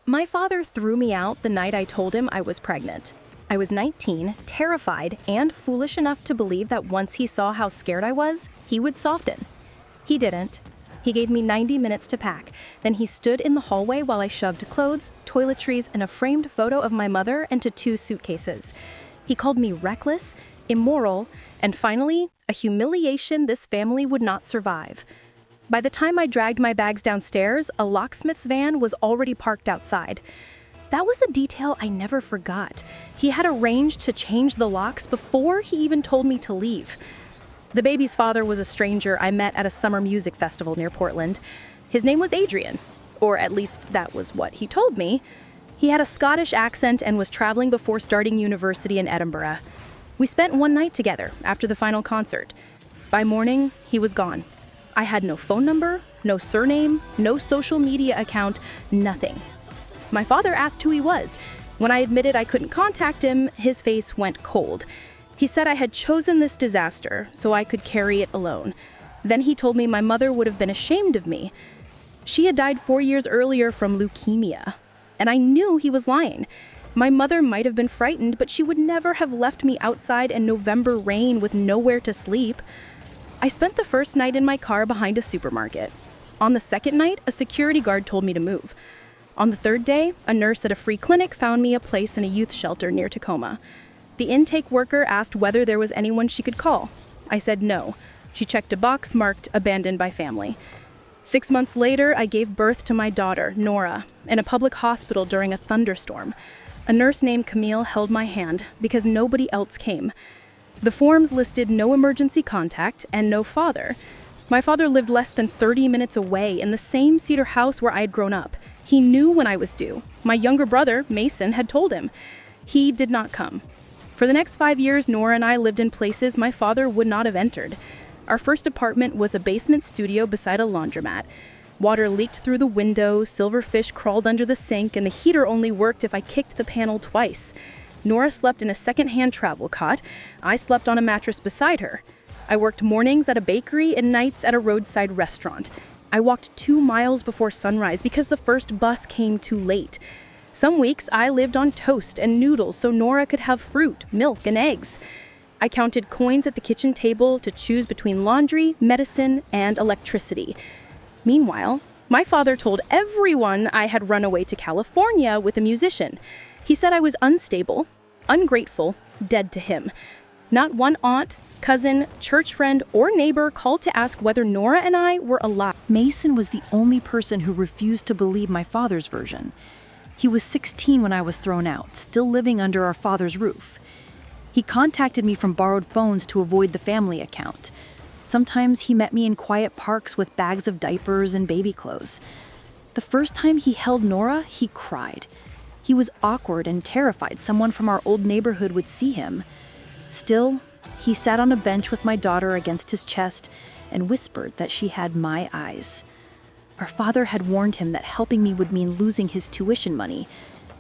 My father threw me out the night I told him I was pregnant. I was 19, terrified, and foolish enough to believe that once he saw how scared I was, he would soften. He didn't. He gave me 90 minutes to pack. Then he stood in the hallway while I shoved clothes, toiletries, and a framed photo of my mother into 2 suitcases. He called me reckless, immoral, and finally, a humiliation this family would not survive. By the time I dragged my bags downstairs, a locksmith's van was already parked outside. That was the detail I never forgot. He had arranged to change the locks before he even told me to leave. The baby's father was a stranger I met at a summer music festival near Portland. His name was Adrian, or at least that was what he told me. He had a Scottish accent and was traveling before starting university in Edinburgh. We spent one night together after the final concert. By morning, he was gone. I had no phone number, no surname, no social media account, nothing. My father asked who he was. When I admitted I couldn't contact him, his face went cold. He said I had chosen this disaster so I could carry it alone. Then he told me my mother would have been ashamed of me. She had died 4 years earlier from leukemia, and I knew he was lying. My mother might have been frightened, but she would never have left me outside in November rain with nowhere to sleep. I spent the first night in my car behind a supermarket. On the second night, a security guard told me to move. On the third day, a nurse at a free clinic found me a place in a youth shelter near Tacoma. The intake worker asked whether there was anyone she could call. I said no. She checked a box marked abandoned by family. 6 months later, I gave birth to my daughter, Nora, in a public hospital during a thunderstorm. A nurse named Camille held my hand because nobody else came. The forms listed no emergency contact and no father. My father lived less than 30 minutes away in the same cedar house where I had grown up. He knew when I was due. My younger brother, Mason, had told him. He did not come. For the next 5 years, Nora and I lived in places my father would not have entered. Our first apartment was a basement studio beside a laundromat. Water leaked through the window, silverfish crawled under the sink, and the heater only worked if I kicked the panel twice. Nora slept in a second-hand travel cot. I slept on a mattress beside her. I worked mornings at a bakery and nights at a roadside restaurant. I walked 2 miles before sunrise because the first bus came too late. Some weeks I lived on toast and noodles so Nora could have fruit, milk, and eggs. I counted coins at the kitchen table to choose between laundry, medicine, and electricity. Meanwhile, my father told everyone I had run away to California with a musician. He said I was unstable, ungrateful, dead to him. Not one aunt, cousin, church friend, or neighbor called to ask whether Nora and I were alive. Mason was the only person who refused to believe my father's version. He was 16 when I was thrown out, still living under our father's roof. He contacted me from borrowed phones to avoid the family account. Sometimes he met me in quiet parks with bags of diapers and baby clothes. The first time he held Nora, he cried. He was awkward and terrified someone from our old neighborhood would see him. Still, he sat on a bench with my daughter against his chest and whispered that she had my eyes. Our father had warned him that helping me would mean losing his tuition money.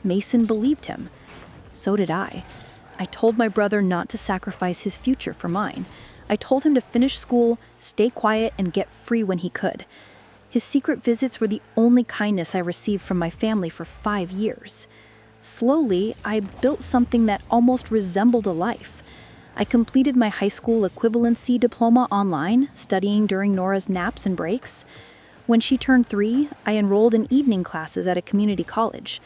Mason believed him. So did I. I told my brother not to sacrifice his future for mine. I told him to finish school, stay quiet, and get free when he could. His secret visits were the only kindness I received from my family for 5 years. Slowly, I built something that almost resembled a life. I completed my high school equivalency diploma online, studying during Nora's naps and breaks. When she turned 3, I enrolled in evening classes at a community college.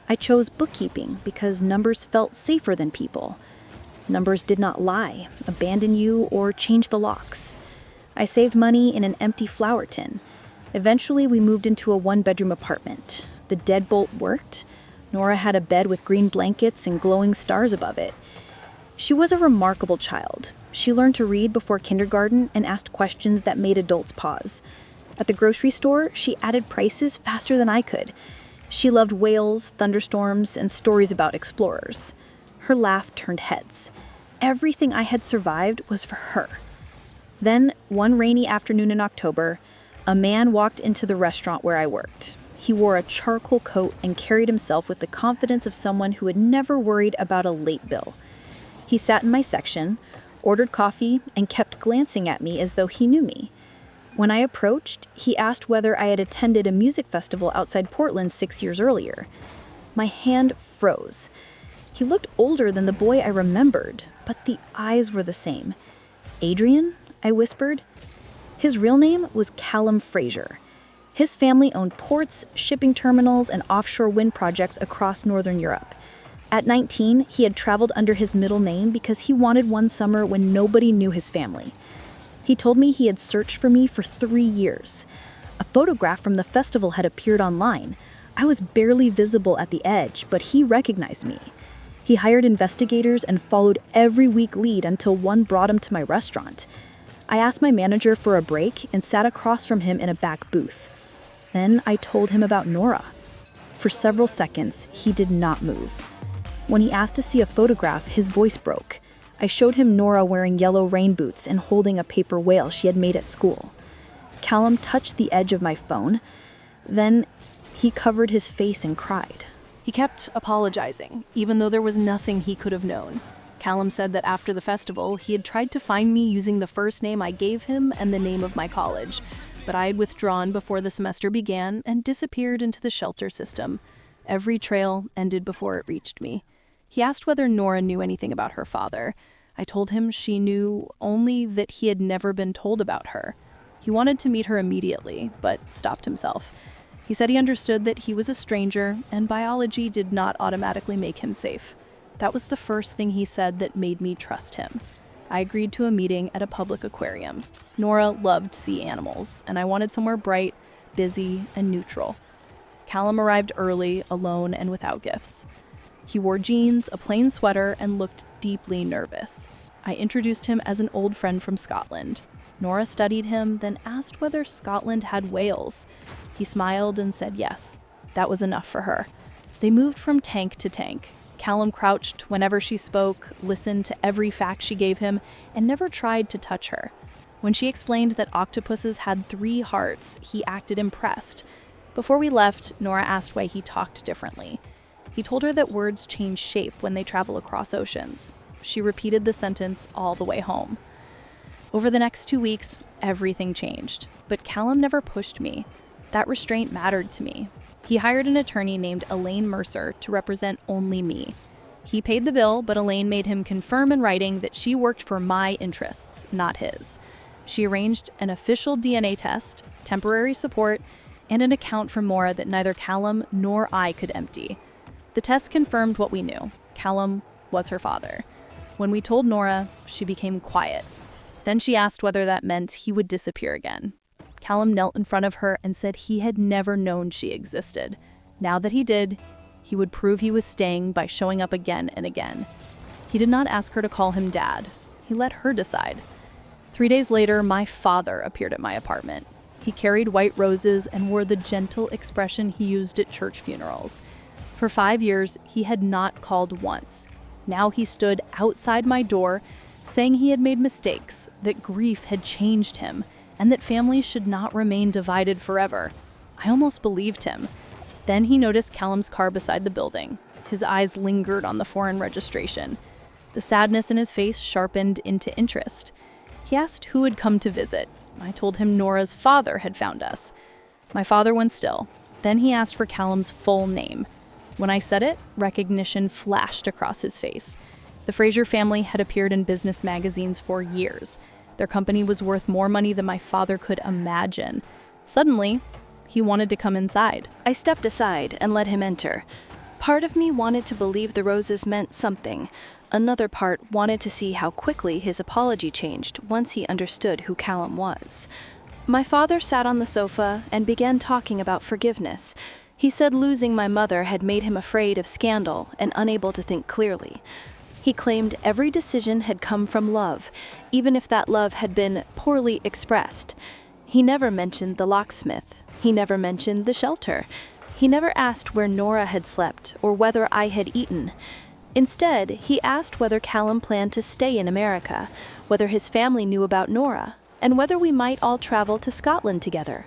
I chose bookkeeping because numbers felt safer than people. Numbers did not lie, abandon you, or change the locks. I saved money in an empty flour tin. Eventually, we moved into a 1-bedroom apartment. The deadbolt worked. Nora had a bed with green blankets and glowing stars above it. She was a remarkable child. She learned to read before kindergarten and asked questions that made adults pause. At the grocery store, she added prices faster than I could. She loved whales, thunderstorms, and stories about explorers. Her laugh turned heads. Everything I had survived was for her. Then, one rainy afternoon in October, a man walked into the restaurant where I worked. He wore a charcoal coat and carried himself with the confidence of someone who had never worried about a late bill. He sat in my section, ordered coffee, and kept glancing at me as though he knew me. When I approached, he asked whether I had attended a music festival outside Portland 6 years earlier. My hand froze. He looked older than the boy I remembered, but the eyes were the same. Adrian? I whispered. His real name was Callum Fraser. His family owned ports, shipping terminals, and offshore wind projects across Northern Europe. At 19, he had traveled under his middle name because he wanted one summer when nobody knew his family. He told me he had searched for me for 3 years. A photograph from the festival had appeared online. I was barely visible at the edge, but he recognized me. He hired investigators and followed every weak lead until one brought him to my restaurant. I asked my manager for a break and sat across from him in a back booth. Then I told him about Nora. For several seconds, he did not move. When he asked to see a photograph, his voice broke. I showed him Nora wearing yellow rain boots and holding a paper whale she had made at school. Callum touched the edge of my phone. Then he covered his face and cried. He kept apologizing, even though there was nothing he could have known. Callum said that after the festival, he had tried to find me using the first name I gave him and the name of my college, but I had withdrawn before the semester began and disappeared into the shelter system. Every trail ended before it reached me. He asked whether Nora knew anything about her father. I told him she knew only that he had never been told about her. He wanted to meet her immediately, but stopped himself. He said he understood that he was a stranger, and biology did not automatically make him safe. That was the first thing he said that made me trust him. I agreed to a meeting at a public aquarium. Nora loved sea animals, and I wanted somewhere bright, busy, and neutral. Callum arrived early, alone, and without gifts. He wore jeans, a plain sweater, and looked deeply nervous. I introduced him as an old friend from Scotland. Nora studied him, then asked whether Scotland had whales. He smiled and said yes. That was enough for her. They moved from tank to tank. Callum crouched whenever she spoke, listened to every fact she gave him, and never tried to touch her. When she explained that octopuses had 3 hearts, he acted impressed. Before we left, Nora asked why he talked differently. He told her that words change shape when they travel across oceans. She repeated the sentence all the way home. Over the next 2 weeks, everything changed, but Callum never pushed me. That restraint mattered to me. He hired an attorney named Elaine Mercer to represent only me. He paid the bill, but Elaine made him confirm in writing that she worked for my interests, not his. She arranged an official DNA test, temporary support, and an account from Maura that neither Callum nor I could empty. The test confirmed what we knew. Callum was her father. When we told Nora, she became quiet. Then she asked whether that meant he would disappear again. Callum knelt in front of her and said he had never known she existed. Now that he did, he would prove he was staying by showing up again and again. He did not ask her to call him Dad. He let her decide. 3 days later, my father appeared at my apartment. He carried white roses and wore the gentle expression he used at church funerals. For 5 years, he had not called once. Now he stood outside my door, saying he had made mistakes, that grief had changed him, and that families should not remain divided forever. I almost believed him. Then he noticed Callum's car beside the building. His eyes lingered on the foreign registration. The sadness in his face sharpened into interest. He asked who had come to visit. I told him Nora's father had found us. My father went still. Then he asked for Callum's full name. When I said it, recognition flashed across his face. The Fraser family had appeared in business magazines for years. Their company was worth more money than my father could imagine. Suddenly, he wanted to come inside. I stepped aside and let him enter. Part of me wanted to believe the roses meant something. Another part wanted to see how quickly his apology changed once he understood who Callum was. My father sat on the sofa and began talking about forgiveness. He said losing my mother had made him afraid of scandal and unable to think clearly. He claimed every decision had come from love, even if that love had been poorly expressed. He never mentioned the locksmith. He never mentioned the shelter. He never asked where Nora had slept or whether I had eaten. Instead, he asked whether Callum planned to stay in America, whether his family knew about Nora, and whether we might all travel to Scotland together.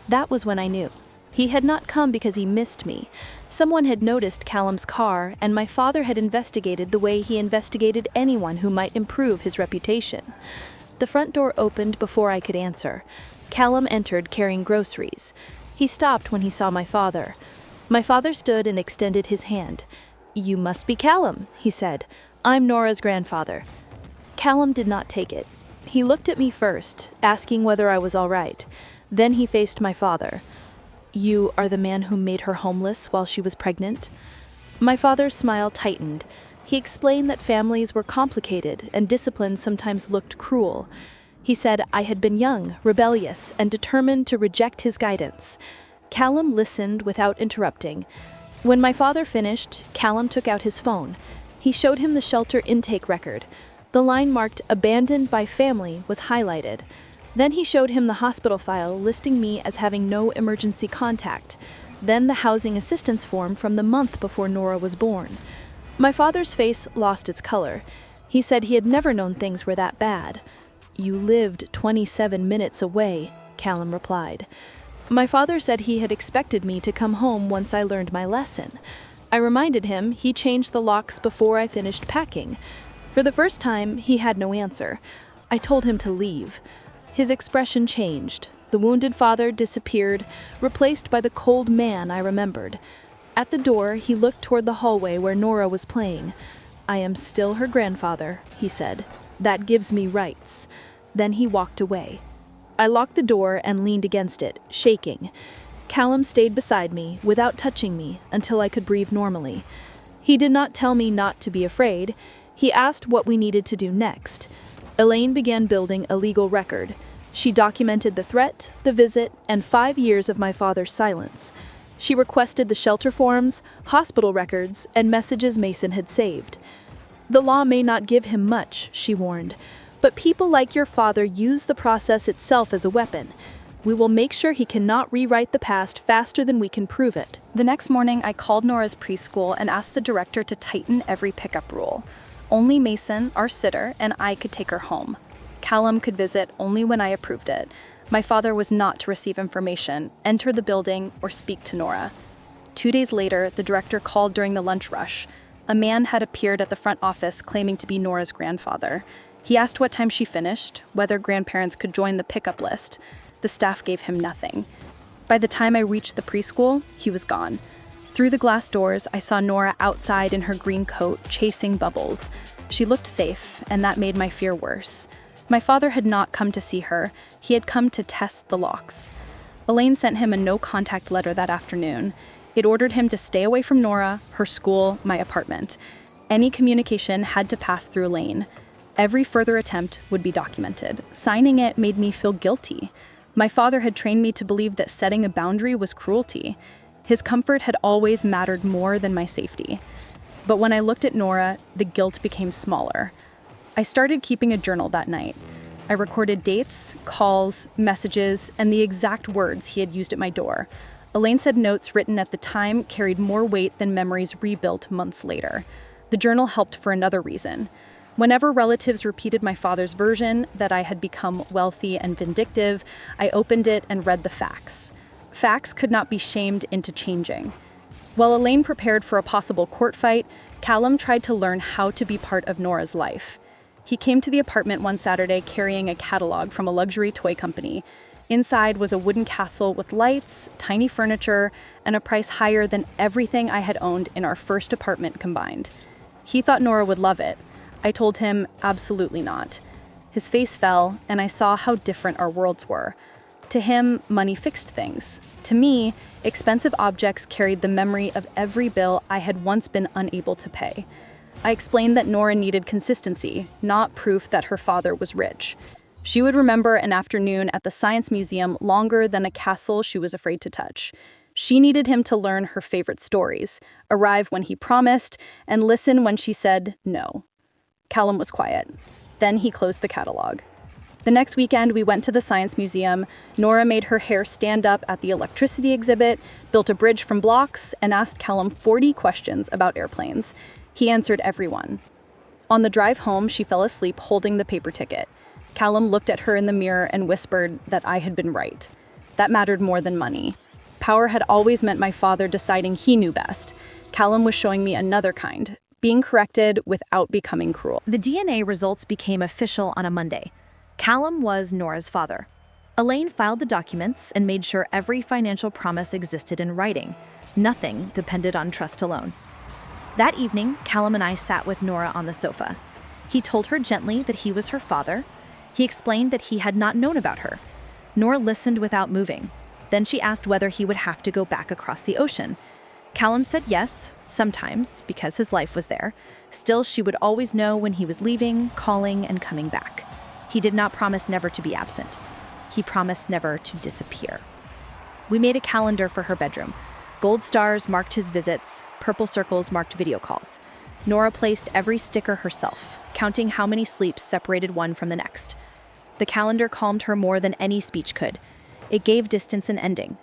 That was when I knew. He had not come because he missed me. Someone had noticed Callum's car, and my father had investigated the way he investigated anyone who might improve his reputation. The front door opened before I could answer. Callum entered carrying groceries. He stopped when he saw my father. My father stood and extended his hand. "You must be Callum," he said. "I'm Nora's grandfather." Callum did not take it. He looked at me first, asking whether I was all right. Then he faced my father. "You are the man who made her homeless while she was pregnant?" My father's smile tightened. He explained that families were complicated and discipline sometimes looked cruel. He said I had been young, rebellious, and determined to reject his guidance. Callum listened without interrupting. When my father finished, Callum took out his phone. He showed him the shelter intake record. The line marked "Abandoned by Family" was highlighted. Then he showed him the hospital file listing me as having no emergency contact. Then the housing assistance form from the month before Nora was born. My father's face lost its color. He said he had never known things were that bad. "You lived 27 minutes away," Callum replied. My father said he had expected me to come home once I learned my lesson. I reminded him he changed the locks before I finished packing. For the first time, he had no answer. I told him to leave. His expression changed. The wounded father disappeared, replaced by the cold man I remembered. At the door, he looked toward the hallway where Nora was playing. "I am still her grandfather," he said. "That gives me rights." Then he walked away. I locked the door and leaned against it, shaking. Callum stayed beside me, without touching me, until I could breathe normally. He did not tell me not to be afraid. He asked what we needed to do next. Elaine began building a legal record. She documented the threat, the visit, and 5 years of my father's silence. She requested the shelter forms, hospital records, and messages Mason had saved. "The law may not give him much," she warned, "but people like your father use the process itself as a weapon. We will make sure he cannot rewrite the past faster than we can prove it." The next morning, I called Nora's preschool and asked the director to tighten every pickup rule. Only Mason, our sitter, and I could take her home. Callum could visit only when I approved it. My father was not to receive information, enter the building, or speak to Nora. 2 days later, the director called during the lunch rush. A man had appeared at the front office claiming to be Nora's grandfather. He asked what time she finished, whether grandparents could join the pickup list. The staff gave him nothing. By the time I reached the preschool, he was gone. Through the glass doors, I saw Nora outside in her green coat, chasing bubbles. She looked safe, and that made my fear worse. My father had not come to see her. He had come to test the locks. Elaine sent him a no-contact letter that afternoon. It ordered him to stay away from Nora, her school, my apartment. Any communication had to pass through Elaine. Every further attempt would be documented. Signing it made me feel guilty. My father had trained me to believe that setting a boundary was cruelty. His comfort had always mattered more than my safety. But when I looked at Nora, the guilt became smaller. I started keeping a journal that night. I recorded dates, calls, messages, and the exact words he had used at my door. Elaine said notes written at the time carried more weight than memories rebuilt months later. The journal helped for another reason. Whenever relatives repeated my father's version, that I had become wealthy and vindictive, I opened it and read the facts. Facts could not be shamed into changing. While Elaine prepared for a possible court fight, Callum tried to learn how to be part of Nora's life. He came to the apartment one Saturday carrying a catalog from a luxury toy company. Inside was a wooden castle with lights, tiny furniture, and a price higher than everything I had owned in our first apartment combined. He thought Nora would love it. I told him absolutely not. His face fell, and I saw how different our worlds were. To him, money fixed things. To me, expensive objects carried the memory of every bill I had once been unable to pay. I explained that Nora needed consistency, not proof that her father was rich. She would remember an afternoon at the Science Museum longer than a castle she was afraid to touch. She needed him to learn her favorite stories, arrive when he promised, and listen when she said no. Callum was quiet. Then he closed the catalog. The next weekend, we went to the Science Museum. Nora made her hair stand up at the electricity exhibit, built a bridge from blocks, and asked Callum 40 questions about airplanes. He answered every one. On the drive home, she fell asleep holding the paper ticket. Callum looked at her in the mirror and whispered that I had been right. That mattered more than money. Power had always meant my father deciding he knew best. Callum was showing me another kind, being corrected without becoming cruel. The DNA results became official on a Monday. Callum was Nora's father. Elaine filed the documents and made sure every financial promise existed in writing. Nothing depended on trust alone. That evening, Callum and I sat with Nora on the sofa. He told her gently that he was her father. He explained that he had not known about her. Nora listened without moving. Then she asked whether he would have to go back across the ocean. Callum said yes, sometimes, because his life was there. Still, she would always know when he was leaving, calling, and coming back. He did not promise never to be absent. He promised never to disappear. We made a calendar for her bedroom. Gold stars marked his visits, purple circles marked video calls. Nora placed every sticker herself, counting how many sleeps separated one from the next. The calendar calmed her more than any speech could. It gave distance an ending.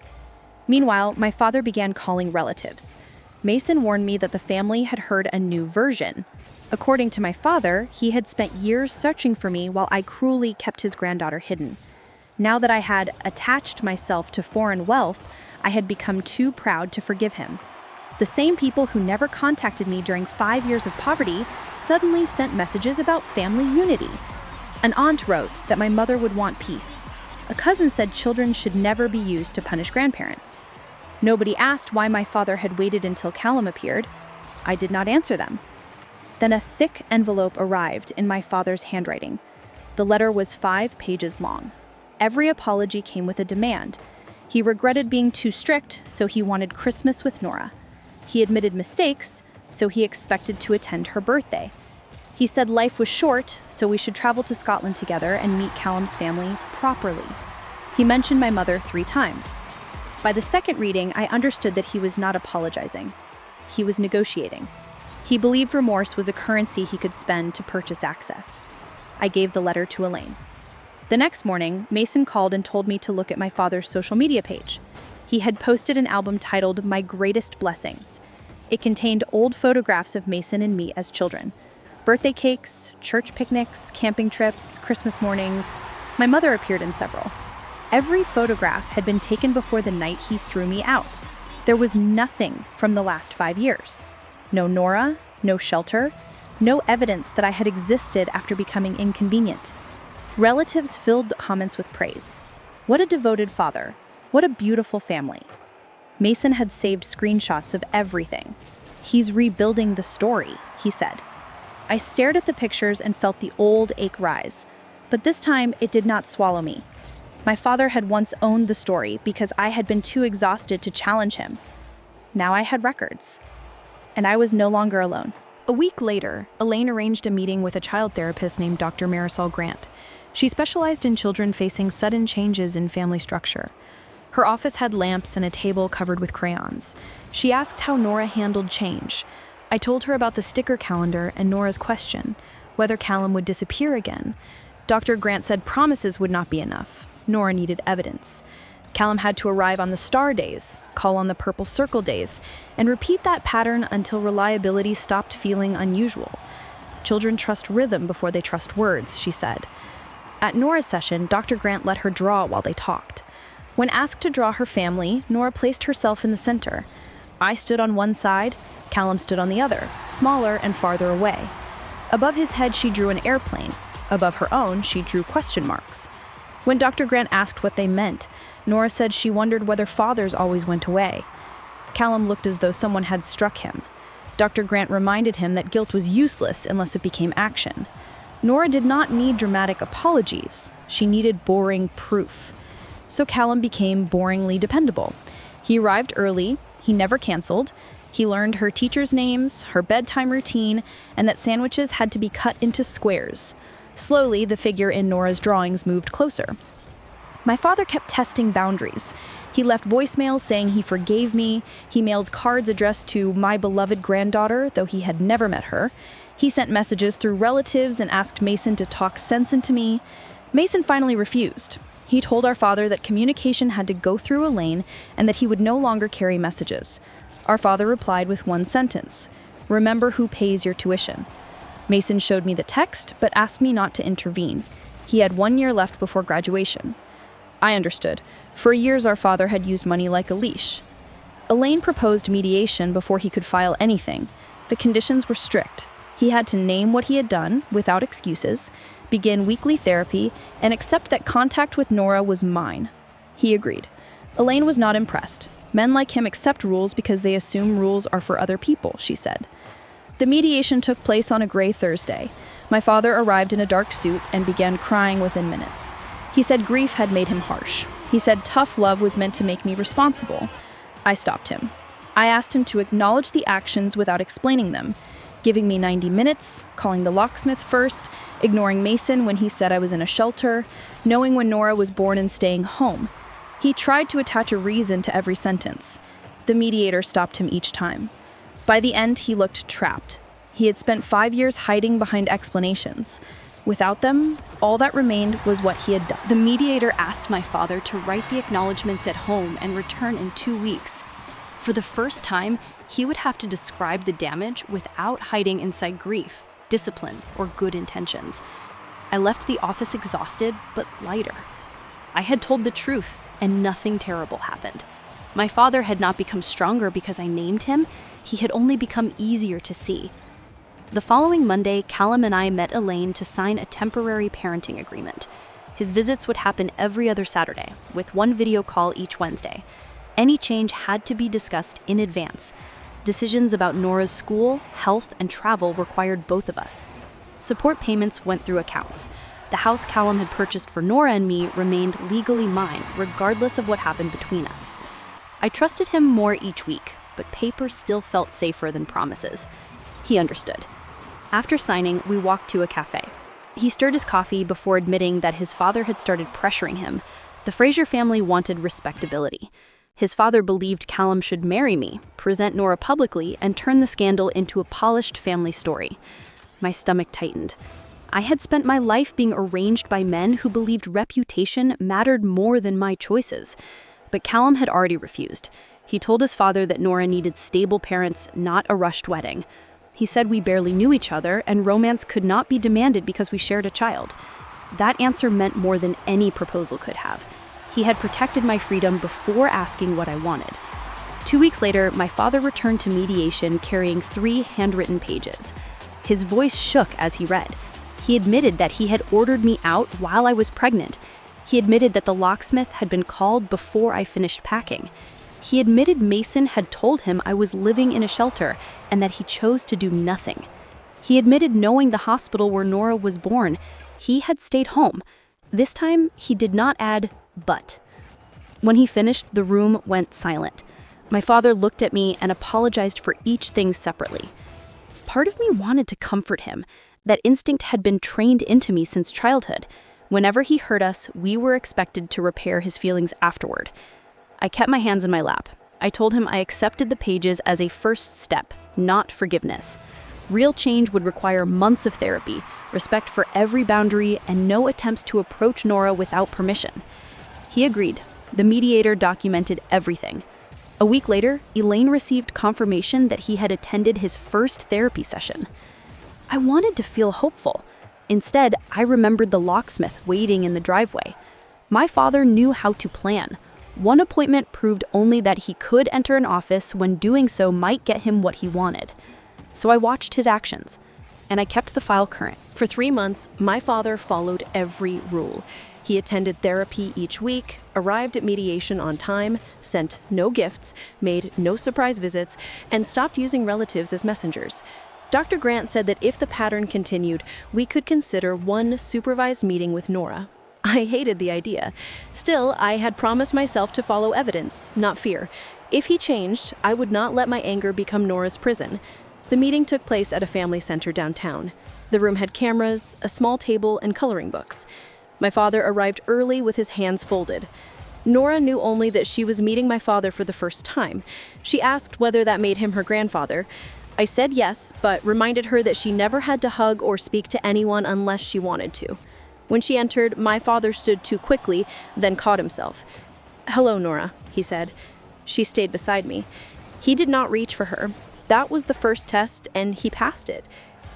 Meanwhile, my father began calling relatives. Mason warned me that the family had heard a new version. According to my father, he had spent years searching for me while I cruelly kept his granddaughter hidden. Now that I had attached myself to foreign wealth, I had become too proud to forgive him. The same people who never contacted me during 5 years of poverty suddenly sent messages about family unity. An aunt wrote that my mother would want peace. A cousin said children should never be used to punish grandparents. Nobody asked why my father had waited until Callum appeared. I did not answer them. Then a thick envelope arrived in my father's handwriting. The letter was 5 pages long. Every apology came with a demand. He regretted being too strict, so he wanted Christmas with Nora. He admitted mistakes, so he expected to attend her birthday. He said life was short, so we should travel to Scotland together and meet Callum's family properly. He mentioned my mother 3 times. By the second reading, I understood that he was not apologizing. He was negotiating. He believed remorse was a currency he could spend to purchase access. I gave the letter to Elaine. The next morning, Mason called and told me to look at my father's social media page. He had posted an album titled My Greatest Blessings. It contained old photographs of Mason and me as children. Birthday cakes, church picnics, camping trips, Christmas mornings. My mother appeared in several. Every photograph had been taken before the night he threw me out. There was nothing from the last 5 years. No Nora, no shelter, no evidence that I had existed after becoming inconvenient. Relatives filled the comments with praise. What a devoted father. What a beautiful family. Mason had saved screenshots of everything. He's rebuilding the story, he said. I stared at the pictures and felt the old ache rise, but this time it did not swallow me. My father had once owned the story because I had been too exhausted to challenge him. Now I had records, and I was no longer alone. A week later, Elaine arranged a meeting with a child therapist named Dr. Marisol Grant. She specialized in children facing sudden changes in family structure. Her office had lamps and a table covered with crayons. She asked how Nora handled change. I told her about the sticker calendar and Nora's question, whether Callum would disappear again. Dr. Grant said promises would not be enough. Nora needed evidence. Callum had to arrive on the star days, call on the purple circle days, and repeat that pattern until reliability stopped feeling unusual. Children trust rhythm before they trust words, she said. At Nora's session, Dr. Grant let her draw while they talked. When asked to draw her family, Nora placed herself in the center. I stood on one side, Callum stood on the other, smaller and farther away. Above his head, she drew an airplane. Above her own, she drew question marks. When Dr. Grant asked what they meant, Nora said she wondered whether fathers always went away. Callum looked as though someone had struck him. Dr. Grant reminded him that guilt was useless unless it became action. Nora did not need dramatic apologies. She needed boring proof. So Callum became boringly dependable. He arrived early, he never canceled, he learned her teachers' names, her bedtime routine, and that sandwiches had to be cut into squares. Slowly, the figure in Nora's drawings moved closer. My father kept testing boundaries. He left voicemails saying he forgave me. He mailed cards addressed to my beloved granddaughter, though he had never met her. He sent messages through relatives and asked Mason to talk sense into me. Mason finally refused. He told our father that communication had to go through Elaine and that he would no longer carry messages. Our father replied with one sentence: "Remember who pays your tuition." Mason showed me the text, but asked me not to intervene. He had 1 year left before graduation. I understood. For years, our father had used money like a leash. Elaine proposed mediation before he could file anything. The conditions were strict. He had to name what he had done, without excuses. begin weekly therapy, and accept that contact with Nora was mine. He agreed. Elaine was not impressed. Men like him accept rules because they assume rules are for other people, she said. The mediation took place on a gray Thursday. My father arrived in a dark suit and began crying within minutes. He said grief had made him harsh. He said tough love was meant to make me responsible. I stopped him. I asked him to acknowledge the actions without explaining them, giving me 90 minutes, calling the locksmith first, ignoring Mason when he said I was in a shelter, knowing when Nora was born and staying home. He tried to attach a reason to every sentence. The mediator stopped him each time. By the end, he looked trapped. He had spent 5 years hiding behind explanations. Without them, all that remained was what he had done. The mediator asked my father to write the acknowledgments at home and return in 2 weeks. For the first time, he would have to describe the damage without hiding inside grief, discipline, or good intentions. I left the office exhausted, but lighter. I had told the truth, and nothing terrible happened. My father had not become stronger because I named him. He had only become easier to see. The following Monday, Callum and I met Elaine to sign a temporary parenting agreement. His visits would happen every other Saturday, with one video call each Wednesday. Any change had to be discussed in advance. Decisions about Nora's school, health, and travel required both of us. Support payments went through accounts. The house Callum had purchased for Nora and me remained legally mine, regardless of what happened between us. I trusted him more each week, but paper still felt safer than promises. He understood. After signing, we walked to a cafe. He stirred his coffee before admitting that his father had started pressuring him. The Fraser family wanted respectability. His father believed Callum should marry me, present Nora publicly, and turn the scandal into a polished family story. My stomach tightened. I had spent my life being arranged by men who believed reputation mattered more than my choices. But Callum had already refused. He told his father that Nora needed stable parents, not a rushed wedding. He said we barely knew each other and romance could not be demanded because we shared a child. That answer meant more than any proposal could have. He had protected my freedom before asking what I wanted. 2 weeks later, my father returned to mediation carrying 3 handwritten pages. His voice shook as he read. He admitted that he had ordered me out while I was pregnant. He admitted that the locksmith had been called before I finished packing. He admitted Mason had told him I was living in a shelter and that he chose to do nothing. He admitted knowing the hospital where Nora was born. He had stayed home. This time, he did not add but. When he finished, the room went silent. My father looked at me and apologized for each thing separately. Part of me wanted to comfort him. That instinct had been trained into me since childhood. Whenever he hurt us, we were expected to repair his feelings afterward. I kept my hands in my lap. I told him I accepted the pages as a first step, not forgiveness. Real change would require months of therapy, respect for every boundary, and no attempts to approach Nora without permission. He agreed. The mediator documented everything. A week later, Elaine received confirmation that he had attended his first therapy session. I wanted to feel hopeful. Instead, I remembered the locksmith waiting in the driveway. My father knew how to plan. One appointment proved only that he could enter an office when doing so might get him what he wanted. So I watched his actions, and I kept the file current. For 3 months, my father followed every rule. He attended therapy each week, arrived at mediation on time, sent no gifts, made no surprise visits, and stopped using relatives as messengers. Dr. Grant said that if the pattern continued, we could consider one supervised meeting with Nora. I hated the idea. Still, I had promised myself to follow evidence, not fear. If he changed, I would not let my anger become Nora's prison. The meeting took place at a family center downtown. The room had cameras, a small table, and coloring books. My father arrived early with his hands folded. Nora knew only that she was meeting my father for the first time. She asked whether that made him her grandfather. I said yes, but reminded her that she never had to hug or speak to anyone unless she wanted to. When she entered, my father stood too quickly, then caught himself. "Hello, Nora," he said. She stayed beside me. He did not reach for her. That was the first test, and he passed it.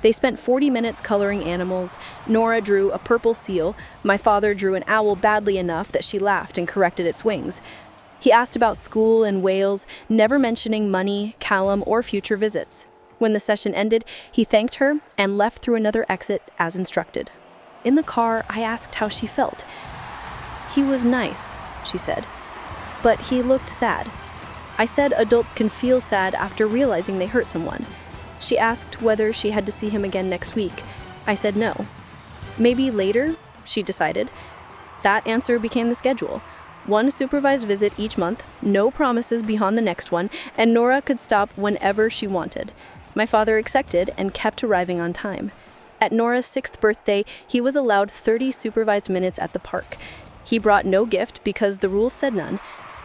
They spent 40 minutes coloring animals. Nora drew a purple seal. My father drew an owl badly enough that she laughed and corrected its wings. He asked about school and Wales, never mentioning money, Callum, or future visits. When the session ended, he thanked her and left through another exit as instructed. In the car, I asked how she felt. "He was nice," she said, "but he looked sad." I said adults can feel sad after realizing they hurt someone. She asked whether she had to see him again next week. I said no. "Maybe later," she decided. That answer became the schedule. One supervised visit each month, no promises beyond the next one, and Nora could stop whenever she wanted. My father accepted and kept arriving on time. At Nora's 6th birthday, he was allowed 30 supervised minutes at the park. He brought no gift because the rules said none.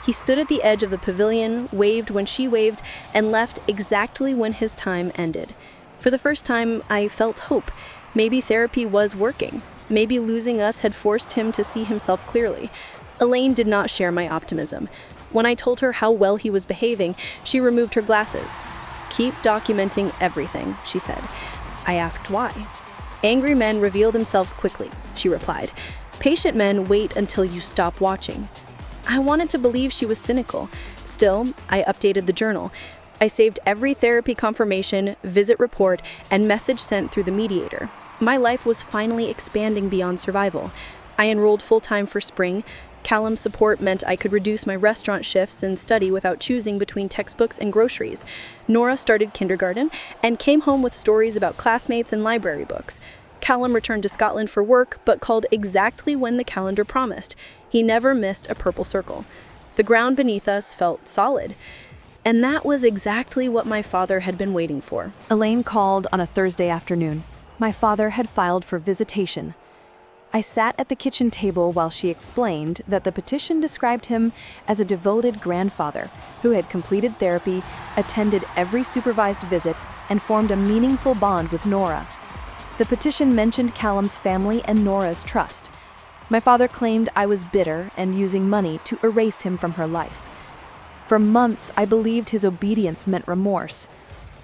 He stood at the edge of the pavilion, waved when she waved, and left exactly when his time ended. For the first time, I felt hope. Maybe therapy was working. Maybe losing us had forced him to see himself clearly. Elaine did not share my optimism. When I told her how well he was behaving, she removed her glasses. "Keep documenting everything," she said. I asked why. "Angry men reveal themselves quickly," she replied. "Patient men wait until you stop watching." I wanted to believe she was cynical. Still, I updated the journal. I saved every therapy confirmation, visit report, and message sent through the mediator. My life was finally expanding beyond survival. I enrolled full-time for spring. Callum's support meant I could reduce my restaurant shifts and study without choosing between textbooks and groceries. Nora started kindergarten and came home with stories about classmates and library books. Callum returned to Scotland for work, but called exactly when the calendar promised. He never missed a purple circle. The ground beneath us felt solid. And that was exactly what my father had been waiting for. Elaine called on a Thursday afternoon. My father had filed for visitation. I sat at the kitchen table while she explained that the petition described him as a devoted grandfather who had completed therapy, attended every supervised visit, and formed a meaningful bond with Nora. The petition mentioned Callum's family and Nora's trust. My father claimed I was bitter and using money to erase him from her life. For months, I believed his obedience meant remorse.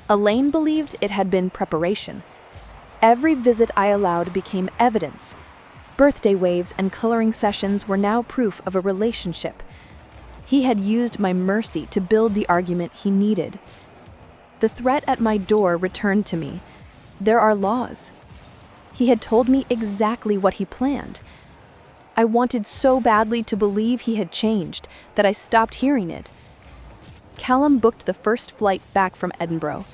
Elaine believed it had been preparation. Every visit I allowed became evidence. Birthday waves and coloring sessions were now proof of a relationship. He had used my mercy to build the argument he needed. The threat at my door returned to me. There are laws. He had told me exactly what he planned. I wanted so badly to believe he had changed that I stopped hearing it. Callum booked the first flight back from Edinburgh.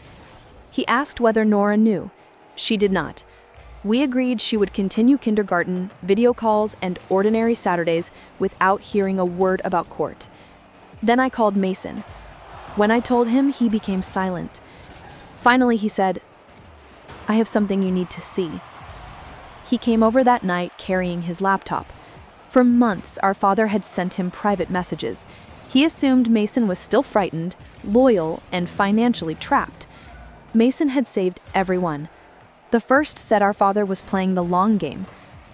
He asked whether Nora knew. She did not. We agreed she would continue kindergarten, video calls, and ordinary Saturdays without hearing a word about court. Then I called Mason. When I told him, he became silent. Finally, he said, "I have something you need to see." He came over that night carrying his laptop. For months, our father had sent him private messages. He assumed Mason was still frightened, loyal, and financially trapped. Mason had saved everyone. The first said our father was playing the long game.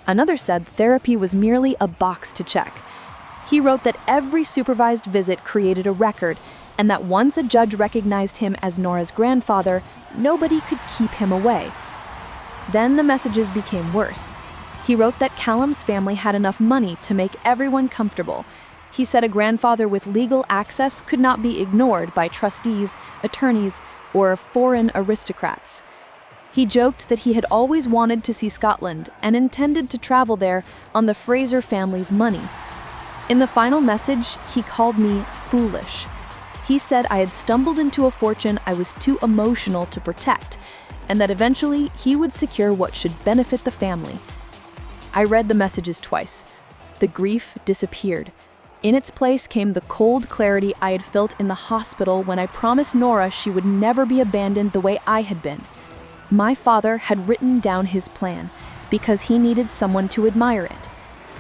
Another said therapy was merely a box to check. He wrote that every supervised visit created a record, and that once a judge recognized him as Nora's grandfather, nobody could keep him away. Then the messages became worse. He wrote that Callum's family had enough money to make everyone comfortable. He said a grandfather with legal access could not be ignored by trustees, attorneys, or foreign aristocrats. He joked that he had always wanted to see Scotland and intended to travel there on the Fraser family's money. In the final message, he called me foolish. He said I had stumbled into a fortune I was too emotional to protect, and that eventually he would secure what should benefit the family. I read the messages twice. The grief disappeared. In its place came the cold clarity I had felt in the hospital when I promised Nora she would never be abandoned the way I had been. My father had written down his plan because he needed someone to admire it.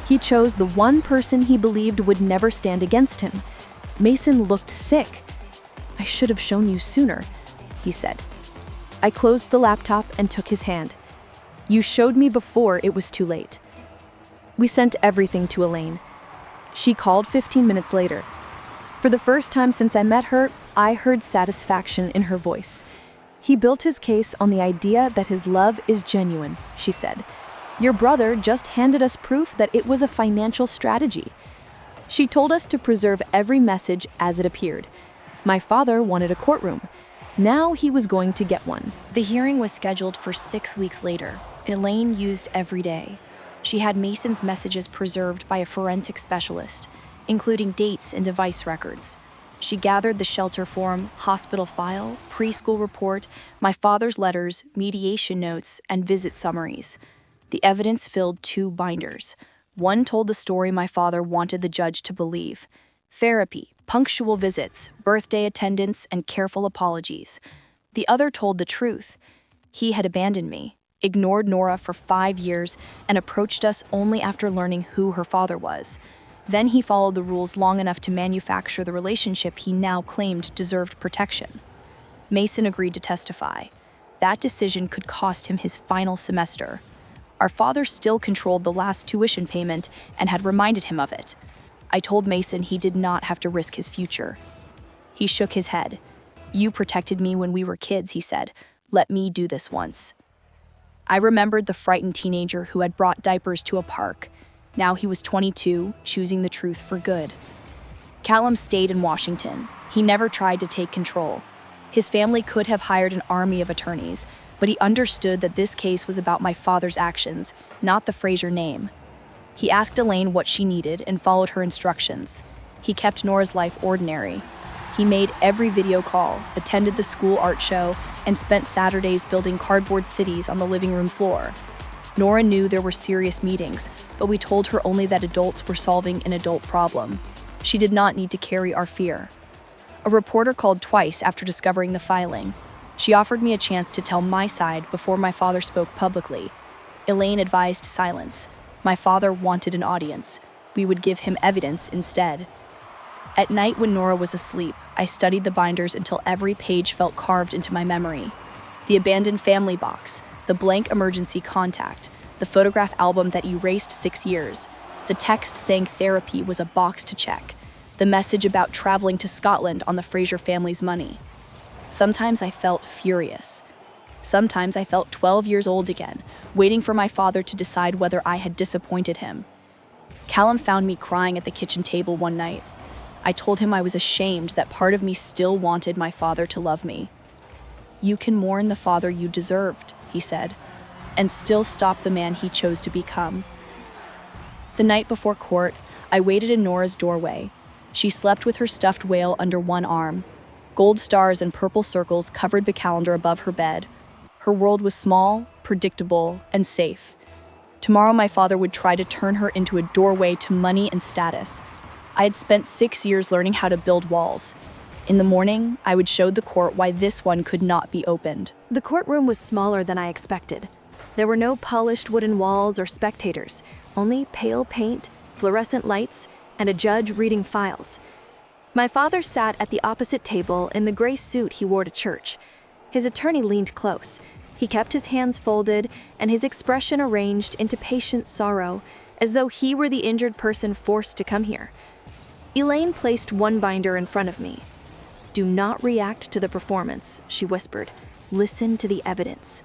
He chose the one person he believed would never stand against him. Mason looked sick. "I should have shown you sooner," he said. I closed the laptop and took his hand. "You showed me before it was too late." We sent everything to Elaine. She called 15 minutes later. For the first time since I met her, I heard satisfaction in her voice. "He built his case on the idea that his love is genuine," she said. "Your brother just handed us proof that it was a financial strategy." She told us to preserve every message as it appeared. My father wanted a courtroom. Now he was going to get one. The hearing was scheduled for 6 weeks later. Elaine used every day. She had Mason's messages preserved by a forensic specialist, including dates and device records. She gathered the shelter form, hospital file, preschool report, my father's letters, mediation notes, and visit summaries. The evidence filled 2 binders. One told the story my father wanted the judge to believe: therapy, punctual visits, birthday attendance, and careful apologies. The other told the truth. He had abandoned me, ignored Nora for 5 years, and approached us only after learning who her father was. Then he followed the rules long enough to manufacture the relationship he now claimed deserved protection. Mason agreed to testify. That decision could cost him his final semester. Our father still controlled the last tuition payment and had reminded him of it. I told Mason he did not have to risk his future. He shook his head. "You protected me when we were kids," he said. "Let me do this once." I remembered the frightened teenager who had brought diapers to a park. Now he was 22, choosing the truth for good. Callum stayed in Washington. He never tried to take control. His family could have hired an army of attorneys, but he understood that this case was about my father's actions, not the Fraser name. He asked Elaine what she needed and followed her instructions. He kept Nora's life ordinary. He made every video call, attended the school art show, and spent Saturdays building cardboard cities on the living room floor. Nora knew there were serious meetings, but we told her only that adults were solving an adult problem. She did not need to carry our fear. A reporter called twice after discovering the filing. She offered me a chance to tell my side before my father spoke publicly. Elaine advised silence. My father wanted an audience. We would give him evidence instead. At night when Nora was asleep, I studied the binders until every page felt carved into my memory. The abandoned family box, the blank emergency contact, the photograph album that erased 6 years. The text saying therapy was a box to check. The message about traveling to Scotland on the Fraser family's money. Sometimes I felt furious. Sometimes I felt 12 years old again, waiting for my father to decide whether I had disappointed him. Callum found me crying at the kitchen table one night. I told him I was ashamed that part of me still wanted my father to love me. "You can mourn the father you deserved," he said, "and still stop the man he chose to become." The night before court, I waited in Nora's doorway. She slept with her stuffed whale under one arm. Gold stars and purple circles covered the calendar above her bed. Her world was small, predictable, and safe. Tomorrow my father would try to turn her into a doorway to money and status. I had spent 6 years learning how to build walls. In the morning, I would show the court why this one could not be opened. The courtroom was smaller than I expected. There were no polished wooden walls or spectators, only pale paint, fluorescent lights, and a judge reading files. My father sat at the opposite table in the gray suit he wore to church. His attorney leaned close. He kept his hands folded and his expression arranged into patient sorrow, as though he were the injured person forced to come here. Elaine placed one binder in front of me. "Do not react to the performance," she whispered. "Listen to the evidence."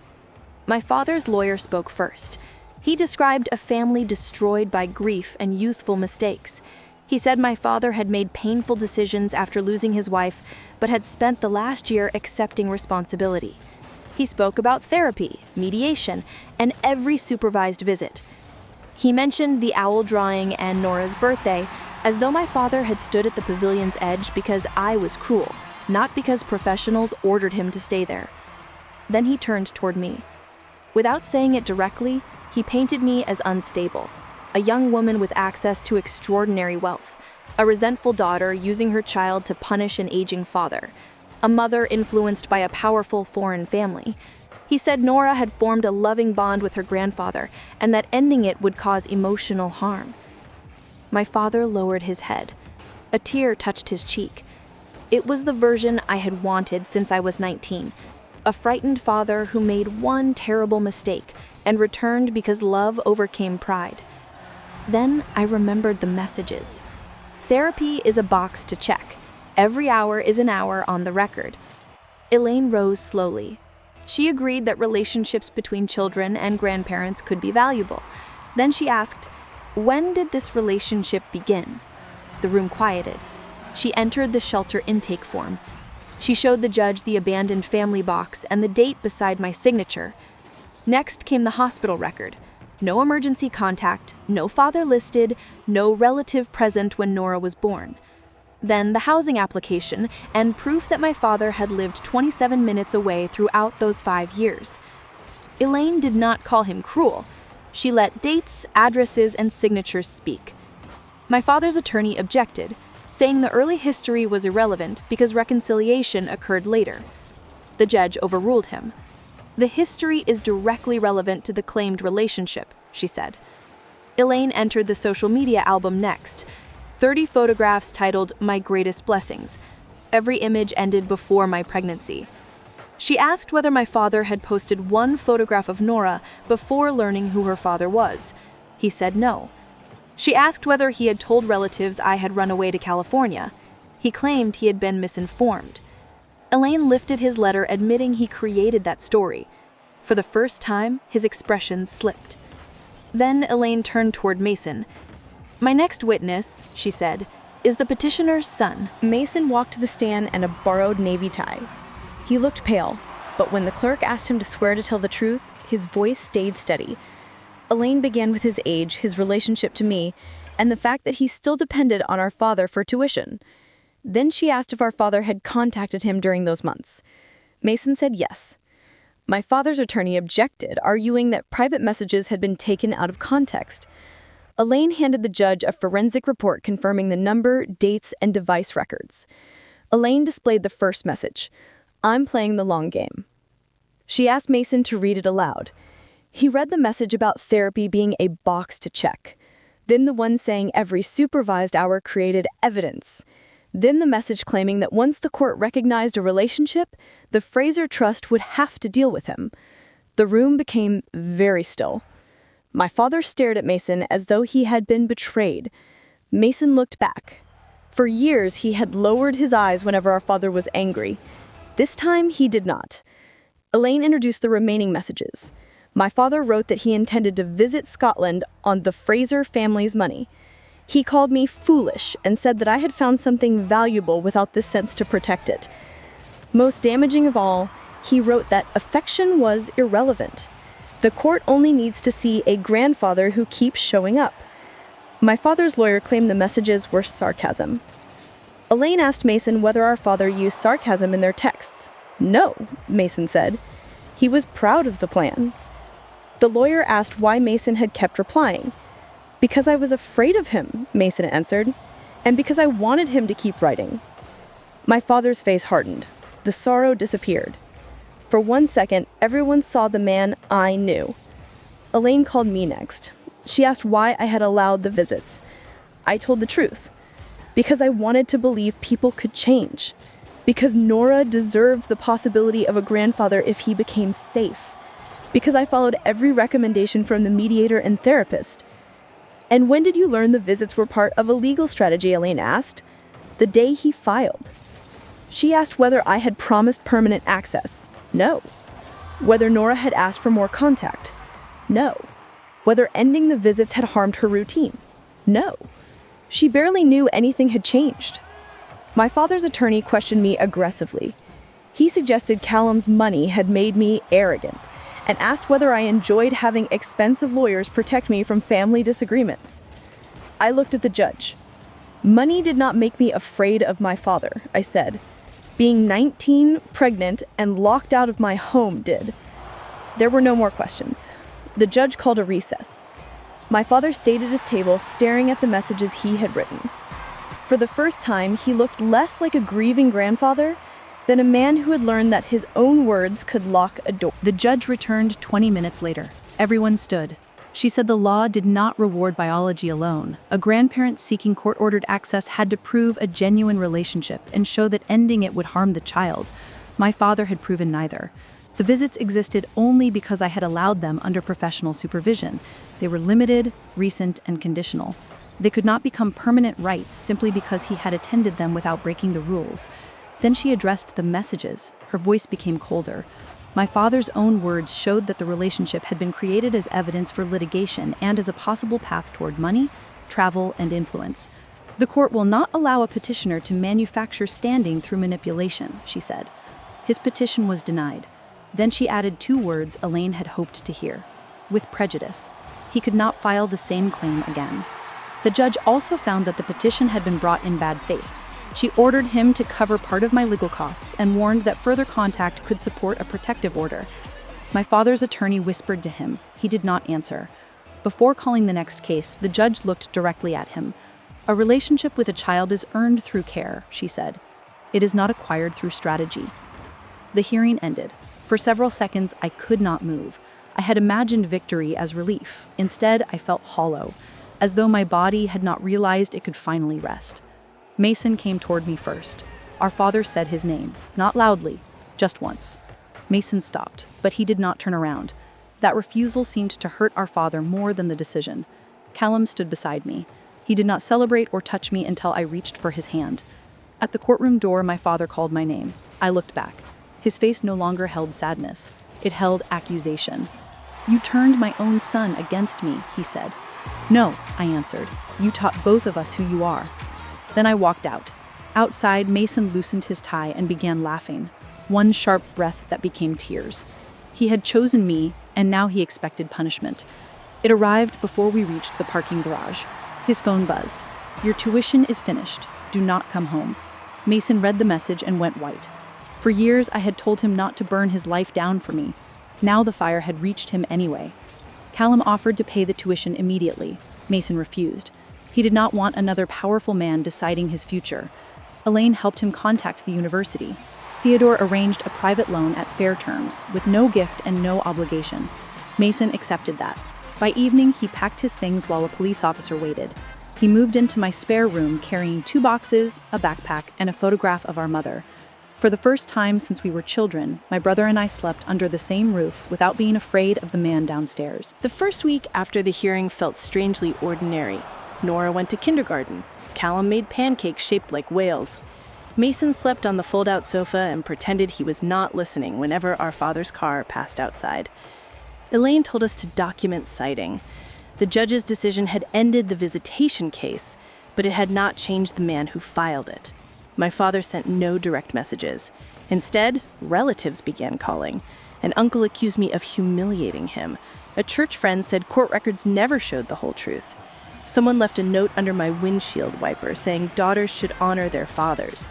My father's lawyer spoke first. He described a family destroyed by grief and youthful mistakes. He said my father had made painful decisions after losing his wife, but had spent the last year accepting responsibility. He spoke about therapy, mediation, and every supervised visit. He mentioned the owl drawing and Nora's birthday, as though my father had stood at the pavilion's edge because I was cruel, not because professionals ordered him to stay there. Then he turned toward me. Without saying it directly, he painted me as unstable, a young woman with access to extraordinary wealth, a resentful daughter using her child to punish an aging father, a mother influenced by a powerful foreign family. He said Nora had formed a loving bond with her grandfather and that ending it would cause emotional harm. My father lowered his head. A tear touched his cheek. It was the version I had wanted since I was 19, a frightened father who made one terrible mistake and returned because love overcame pride. Then I remembered the messages. Therapy is a box to check. Every hour is an hour on the record. Elaine rose slowly. She agreed that relationships between children and grandparents could be valuable. Then she asked, "When did this relationship begin?" The room quieted. She entered the shelter intake form. She showed the judge the abandoned family box and the date beside my signature. Next came the hospital record. No emergency contact, no father listed, no relative present when Nora was born. Then the housing application and proof that my father had lived 27 minutes away throughout those 5 years. Elaine did not call him cruel. She let dates, addresses, and signatures speak. My father's attorney objected, saying the early history was irrelevant because reconciliation occurred later. The judge overruled him. The history is directly relevant to the claimed relationship, she said. Elaine entered the social media album next. 30 photographs titled My Greatest Blessings. Every image ended before my pregnancy. She asked whether my father had posted one photograph of Nora before learning who her father was. He said no. She asked whether he had told relatives I had run away to California. He claimed he had been misinformed. Elaine lifted his letter admitting he created that story. For the first time, his expressions slipped. Then Elaine turned toward Mason. My next witness, she said, is the petitioner's son. Mason walked to the stand in a borrowed navy tie. He looked pale, but when the clerk asked him to swear to tell the truth, his voice stayed steady. Elaine began with his age, his relationship to me, and the fact that he still depended on our father for tuition. Then she asked if our father had contacted him during those months. Mason said yes. My father's attorney objected, arguing that private messages had been taken out of context. Elaine handed the judge a forensic report confirming the number, dates, and device records. Elaine displayed the first message. I'm playing the long game. She asked Mason to read it aloud. He read the message about therapy being a box to check. Then the one saying every supervised hour created evidence. Then the message claiming that once the court recognized a relationship, the Fraser Trust would have to deal with him. The room became very still. My father stared at Mason as though he had been betrayed. Mason looked back. For years, he had lowered his eyes whenever our father was angry. This time, he did not. Elaine introduced the remaining messages. My father wrote that he intended to visit Scotland on the Fraser family's money. He called me foolish and said that I had found something valuable without the sense to protect it. Most damaging of all, he wrote that affection was irrelevant. The court only needs to see a grandfather who keeps showing up. My father's lawyer claimed the messages were sarcasm. Elaine asked Mason whether our father used sarcasm in their texts. No, Mason said. He was proud of the plan. The lawyer asked why Mason had kept replying. Because I was afraid of him, Mason answered, and because I wanted him to keep writing. My father's face hardened. The sorrow disappeared. For 1 second, everyone saw the man I knew. Elaine called me next. She asked why I had allowed the visits. I told the truth. Because I wanted to believe people could change. Because Nora deserved the possibility of a grandfather if he became safe. Because I followed every recommendation from the mediator and therapist. And when did you learn the visits were part of a legal strategy, Elaine asked. The day he filed. She asked whether I had promised permanent access. No. Whether Nora had asked for more contact. No. Whether ending the visits had harmed her routine. No. She barely knew anything had changed. My father's attorney questioned me aggressively. He suggested Callum's money had made me arrogant and asked whether I enjoyed having expensive lawyers protect me from family disagreements. I looked at the judge. Money did not make me afraid of my father, I said. Being 19, pregnant, and locked out of my home did. There were no more questions. The judge called a recess. My father stayed at his table, staring at the messages he had written. For the first time, he looked less like a grieving grandfather than a man who had learned that his own words could lock a door. The judge returned 20 minutes later. Everyone stood. She said the law did not reward biology alone. A grandparent seeking court-ordered access had to prove a genuine relationship and show that ending it would harm the child. My father had proven neither. The visits existed only because I had allowed them under professional supervision. They were limited, recent, and conditional. They could not become permanent rights simply because he had attended them without breaking the rules. Then she addressed the messages. Her voice became colder. My father's own words showed that the relationship had been created as evidence for litigation and as a possible path toward money, travel, and influence. The court will not allow a petitioner to manufacture standing through manipulation, she said. His petition was denied. Then she added 2 words Elaine had hoped to hear. With prejudice. he could not file the same claim again. The judge also found that the petition had been brought in bad faith. She ordered him to cover part of my legal costs and warned that further contact could support a protective order. My father's attorney whispered to him. He did not answer. Before calling the next case, the judge looked directly at him. "A relationship with a child is earned through care," she said. "It is not acquired through strategy." The hearing ended. For several seconds, I could not move. I had imagined victory as relief. Instead, I felt hollow, as though my body had not realized it could finally rest. Mason came toward me first. Our father said his name, not loudly, just once. Mason stopped, but he did not turn around. That refusal seemed to hurt our father more than the decision. Callum stood beside me. He did not celebrate or touch me until I reached for his hand. At the courtroom door, my father called my name. I looked back. His face no longer held sadness. It held accusation. "You turned my own son against me," he said. "No," I answered. "You taught both of us who you are." Then I walked out. Outside, Mason loosened his tie and began laughing. One sharp breath that became tears. He had chosen me, and now he expected punishment. It arrived before we reached the parking garage. His phone buzzed. "Your tuition is finished. Do not come home." Mason read the message and went white. For years, I had told him not to burn his life down for me. Now the fire had reached him anyway. Callum offered to pay the tuition immediately. Mason refused. He did not want another powerful man deciding his future. Elaine helped him contact the university. Theodore arranged a private loan at fair terms, with no gift and no obligation. Mason accepted that. By evening, he packed his things while a police officer waited. He moved into my spare room carrying 2 boxes, a backpack, and a photograph of our mother. For the first time since we were children, my brother and I slept under the same roof without being afraid of the man downstairs. The first week after the hearing felt strangely ordinary. Nora went to kindergarten. Callum made pancakes shaped like whales. Mason slept on the fold-out sofa and pretended he was not listening whenever our father's car passed outside. Elaine told us to document citing. The judge's decision had ended the visitation case, but it had not changed the man who filed it. My father sent no direct messages. Instead, relatives began calling. An uncle accused me of humiliating him. A church friend said court records never showed the whole truth. Someone left a note under my windshield wiper saying daughters should honor their fathers.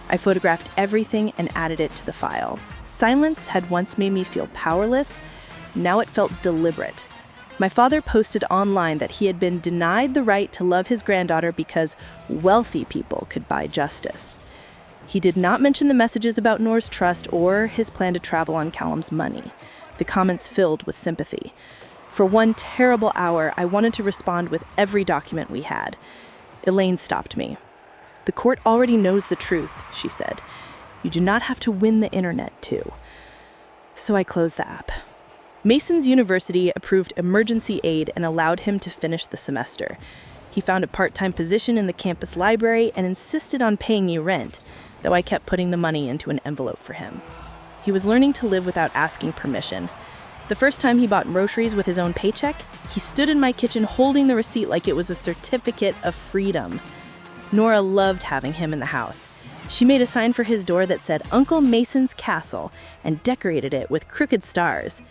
I photographed everything and added it to the file. Silence had once made me feel powerless. Now it felt deliberate. My father posted online that he had been denied the right to love his granddaughter because wealthy people could buy justice. He did not mention the messages about Nora's trust or his plan to travel on Callum's money. The comments filled with sympathy. For one terrible hour, I wanted to respond with every document we had. Elaine stopped me. "The court already knows the truth," she said. "You do not have to win the internet, too." So I closed the app. Mason's university approved emergency aid and allowed him to finish the semester. He found a part-time position in the campus library and insisted on paying me rent, though I kept putting the money into an envelope for him. He was learning to live without asking permission. The first time he bought groceries with his own paycheck, he stood in my kitchen holding the receipt like it was a certificate of freedom. Nora loved having him in the house. She made a sign for his door that said Uncle Mason's Castle and decorated it with crooked stars.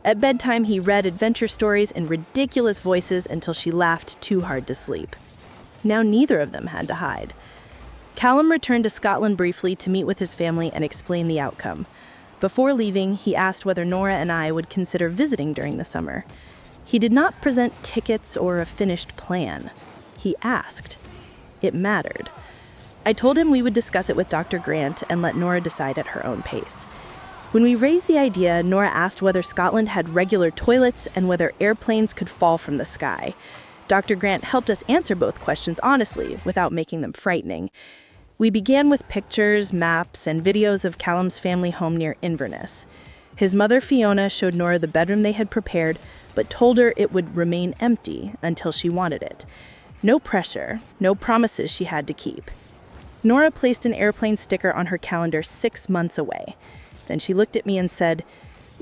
At bedtime, he read adventure stories in ridiculous voices until she laughed too hard to sleep. Now neither of them had to hide. Callum returned to Scotland briefly to meet with his family and explain the outcome. Before leaving, he asked whether Nora and I would consider visiting during the summer. He did not present tickets or a finished plan. He asked. It mattered. I told him we would discuss it with Dr. Grant and let Nora decide at her own pace. When we raised the idea, Nora asked whether Scotland had regular toilets and whether airplanes could fall from the sky. Dr. Grant helped us answer both questions honestly, without making them frightening. We began with pictures, maps, and videos of Callum's family home near Inverness. His mother, Fiona, showed Nora the bedroom they had prepared, but told her it would remain empty until she wanted it. No pressure, no promises she had to keep. Nora placed an airplane sticker on her calendar 6 months away. Then she looked at me and said,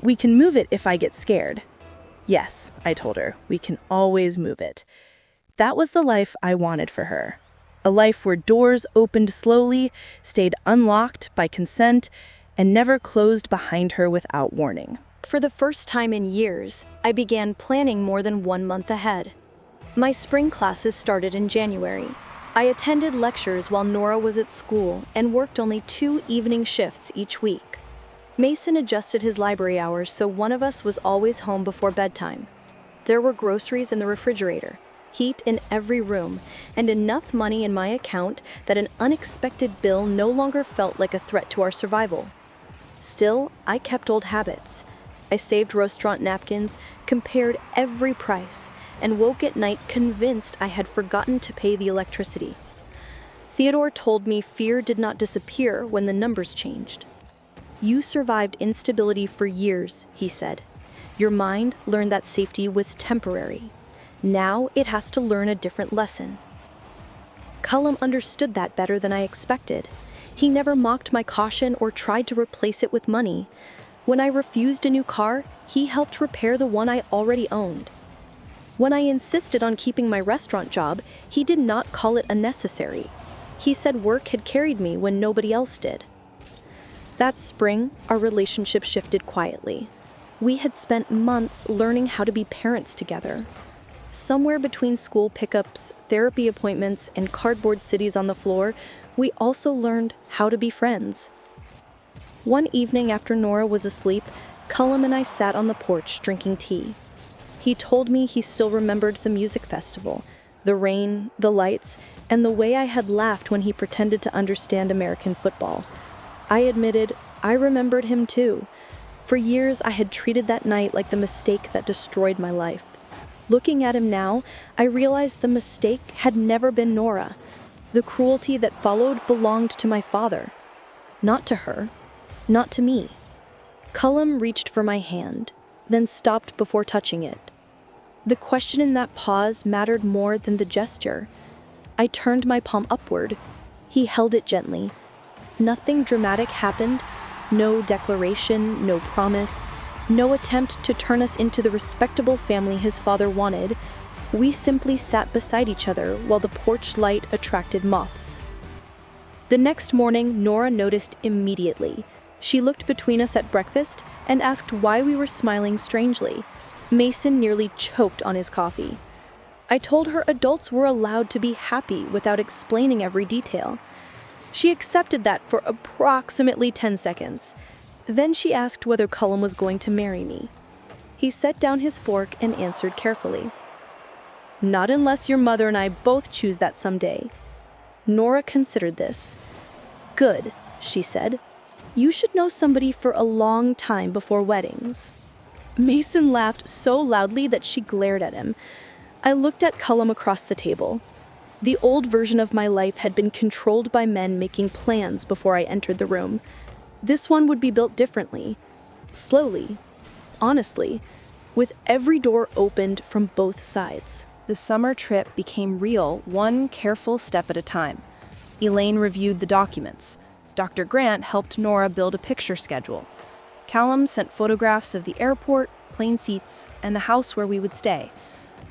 "We can move it if I get scared." "Yes," I told her, "we can always move it." That was the life I wanted for her. A life where doors opened slowly, stayed unlocked by consent, and never closed behind her without warning. For the first time in years, I began planning more than 1 month ahead. My spring classes started in January. I attended lectures while Nora was at school and worked only 2 evening shifts each week. Mason adjusted his library hours so one of us was always home before bedtime. There were groceries in the refrigerator, heat in every room, and enough money in my account that an unexpected bill no longer felt like a threat to our survival. Still, I kept old habits. I saved restaurant napkins, compared every price, and woke at night convinced I had forgotten to pay the electricity. Theodore told me fear did not disappear when the numbers changed. You survived instability for years, he said. Your mind learned that safety was temporary. Now it has to learn a different lesson. Cullum understood that better than I expected. He never mocked my caution or tried to replace it with money. When I refused a new car, he helped repair the one I already owned. When I insisted on keeping my restaurant job, he did not call it unnecessary. He said work had carried me when nobody else did. That spring, our relationship shifted quietly. We had spent months learning how to be parents together. Somewhere between school pickups, therapy appointments, and cardboard cities on the floor, we also learned how to be friends. One evening after Nora was asleep, Cullum and I sat on the porch drinking tea. He told me he still remembered the music festival, the rain, the lights, and the way I had laughed when he pretended to understand American football. I admitted I remembered him too. For years, I had treated that night like the mistake that destroyed my life. Looking at him now, I realized the mistake had never been Nora. The cruelty that followed belonged to my father. Not to her. Not to me. Cullum reached for my hand, then stopped before touching it. The question in that pause mattered more than the gesture. I turned my palm upward. He held it gently. Nothing dramatic happened. No declaration, no promise, no attempt to turn us into the respectable family his father wanted. We simply sat beside each other while the porch light attracted moths. The next morning, Nora noticed immediately. She looked between us at breakfast and asked why we were smiling strangely. Mason nearly choked on his coffee. I told her adults were allowed to be happy without explaining every detail. She accepted that for approximately 10 seconds. Then she asked whether Cullum was going to marry me. He set down his fork and answered carefully. Not unless your mother and I both choose that someday. Nora considered this. Good, she said. You should know somebody for a long time before weddings. Mason laughed so loudly that she glared at him. I looked at Cullum across the table. The old version of my life had been controlled by men making plans before I entered the room. This one would be built differently. Slowly. Honestly. With every door opened from both sides. The summer trip became real, one careful step at a time. Elaine reviewed the documents. Dr. Grant helped Nora build a picture schedule. Callum sent photographs of the airport, plane seats, and the house where we would stay.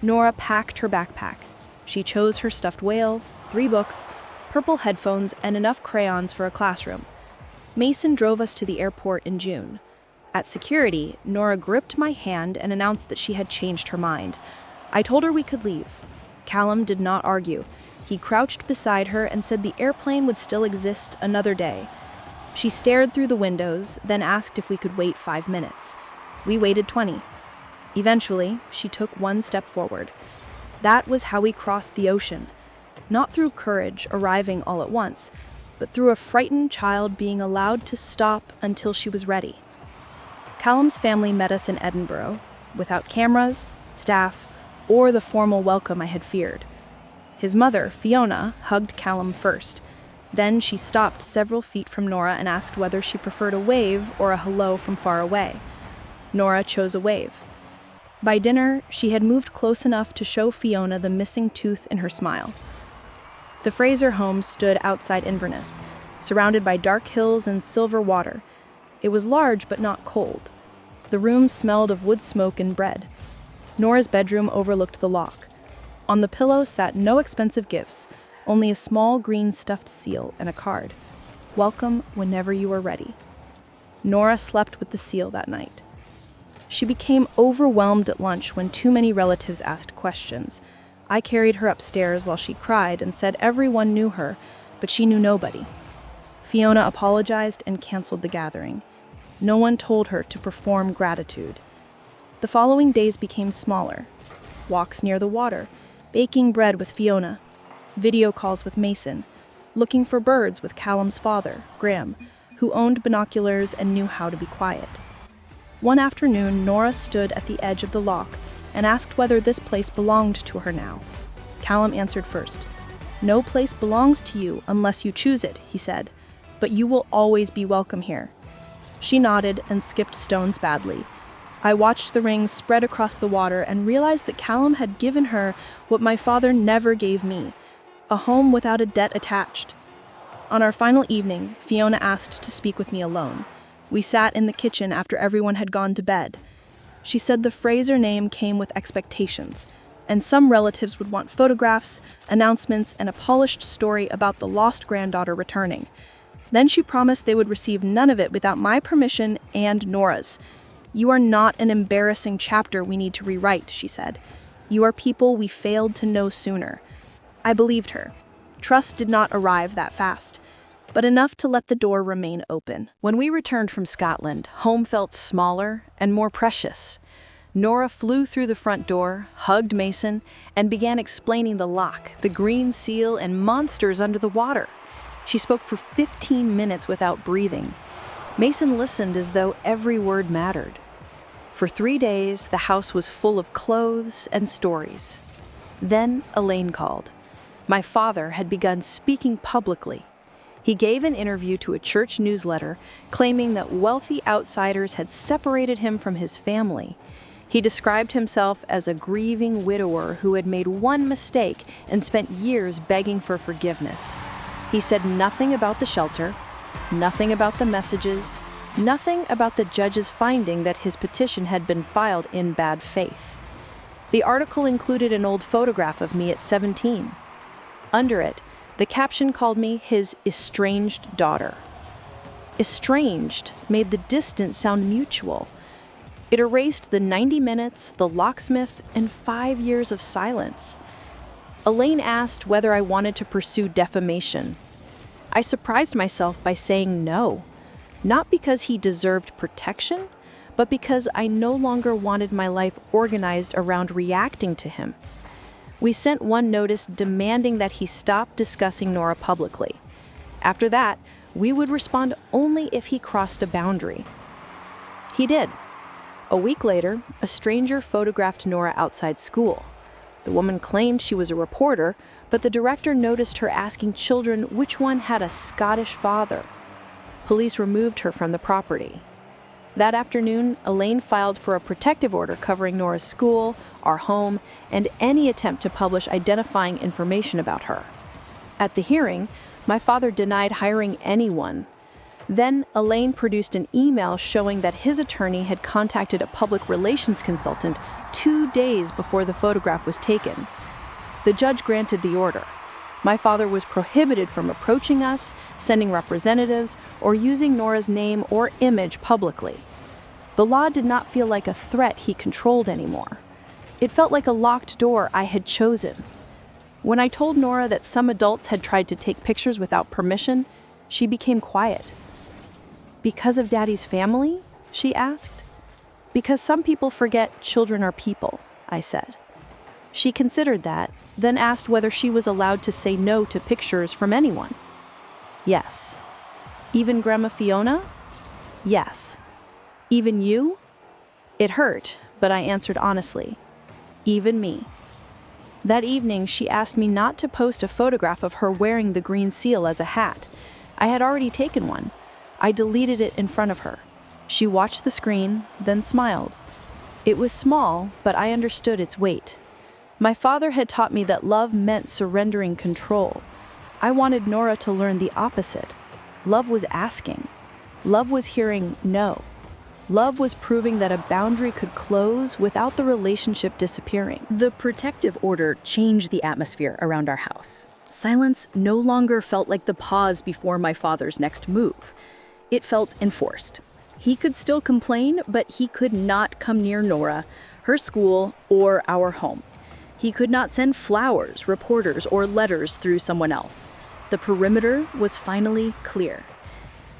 Nora packed her backpack. She chose her stuffed whale, 3 books, purple headphones, and enough crayons for a classroom. Mason drove us to the airport in June. At security, Nora gripped my hand and announced that she had changed her mind. I told her we could leave. Callum did not argue. He crouched beside her and said the airplane would still exist another day. She stared through the windows, then asked if we could wait 5 minutes. We waited 20. Eventually, she took 1 step forward. That was how we crossed the ocean. Not through courage arriving all at once, but through a frightened child being allowed to stop until she was ready. Callum's family met us in Edinburgh, without cameras, staff, or the formal welcome I had feared. His mother, Fiona, hugged Callum first. Then she stopped several feet from Nora and asked whether she preferred a wave or a hello from far away. Nora chose a wave. By dinner, she had moved close enough to show Fiona the missing tooth in her smile. The Fraser home stood outside Inverness, surrounded by dark hills and silver water. It was large but not cold. The room smelled of wood smoke and bread. Nora's bedroom overlooked the loch. On the pillow sat no expensive gifts, only a small green stuffed seal and a card. Welcome whenever you are ready. Nora slept with the seal that night. She became overwhelmed at lunch when too many relatives asked questions. I carried her upstairs while she cried and said everyone knew her, but she knew nobody. Fiona apologized and canceled the gathering. No one told her to perform gratitude. The following days became smaller. Walks near the water, baking bread with Fiona, video calls with Mason, looking for birds with Callum's father, Graham, who owned binoculars and knew how to be quiet. One afternoon, Nora stood at the edge of the loch and asked whether this place belonged to her now. Callum answered first. "No place belongs to you unless you choose it," he said, "but you will always be welcome here." She nodded and skipped stones badly. I watched the rings spread across the water and realized that Callum had given her what my father never gave me, a home without a debt attached. On our final evening, Fiona asked to speak with me alone. We sat in the kitchen after everyone had gone to bed. She said the Fraser name came with expectations, and some relatives would want photographs, announcements, and a polished story about the lost granddaughter returning. Then she promised they would receive none of it without my permission and Nora's. "You are not an embarrassing chapter we need to rewrite," she said. "You are people we failed to know sooner." I believed her. Trust did not arrive that fast, but enough to let the door remain open. When we returned from Scotland, home felt smaller and more precious. Nora flew through the front door, hugged Mason, and began explaining the loch, the green seal, and monsters under the water. She spoke for 15 minutes without breathing. Mason listened as though every word mattered. For 3 days, the house was full of clothes and stories. Then Elaine called. My father had begun speaking publicly. He gave an interview to a church newsletter, claiming that wealthy outsiders had separated him from his family. He described himself as a grieving widower who had made one mistake and spent years begging for forgiveness. He said nothing about the shelter, nothing about the messages, nothing about the judge's finding that his petition had been filed in bad faith. The article included an old photograph of me at 17. Under it, the caption called me his estranged daughter. Estranged made the distance sound mutual. It erased the 90 minutes, the locksmith, and 5 years of silence. Elaine asked whether I wanted to pursue defamation. I surprised myself by saying no, not because he deserved protection, but because I no longer wanted my life organized around reacting to him. We sent one notice demanding that he stop discussing Nora publicly. After that, we would respond only if he crossed a boundary. He did. A week later, a stranger photographed Nora outside school. The woman claimed she was a reporter, but the director noticed her asking children which one had a Scottish father. Police removed her from the property. That afternoon, Elaine filed for a protective order covering Nora's school, our home, and any attempt to publish identifying information about her. At the hearing, my father denied hiring anyone. Then Elaine produced an email showing that his attorney had contacted a public relations consultant 2 days before the photograph was taken. The judge granted the order. My father was prohibited from approaching us, sending representatives, or using Nora's name or image publicly. The law did not feel like a threat he controlled anymore. It felt like a locked door I had chosen. When I told Nora that some adults had tried to take pictures without permission, she became quiet. "Because of Daddy's family?" she asked. "Because some people forget children are people," I said. She considered that, then asked whether she was allowed to say no to pictures from anyone. Yes. Even Grandma Fiona? Yes. Even you? It hurt, but I answered honestly. Even me. That evening, she asked me not to post a photograph of her wearing the green seal as a hat. I had already taken one. I deleted it in front of her. She watched the screen, then smiled. It was small, but I understood its weight. My father had taught me that love meant surrendering control. I wanted Nora to learn the opposite. Love was asking. Love was hearing no. Love was proving that a boundary could close without the relationship disappearing. The protective order changed the atmosphere around our house. Silence no longer felt like the pause before my father's next move. It felt enforced. He could still complain, but he could not come near Nora, her school, or our home. He could not send flowers, reporters, or letters through someone else. The perimeter was finally clear.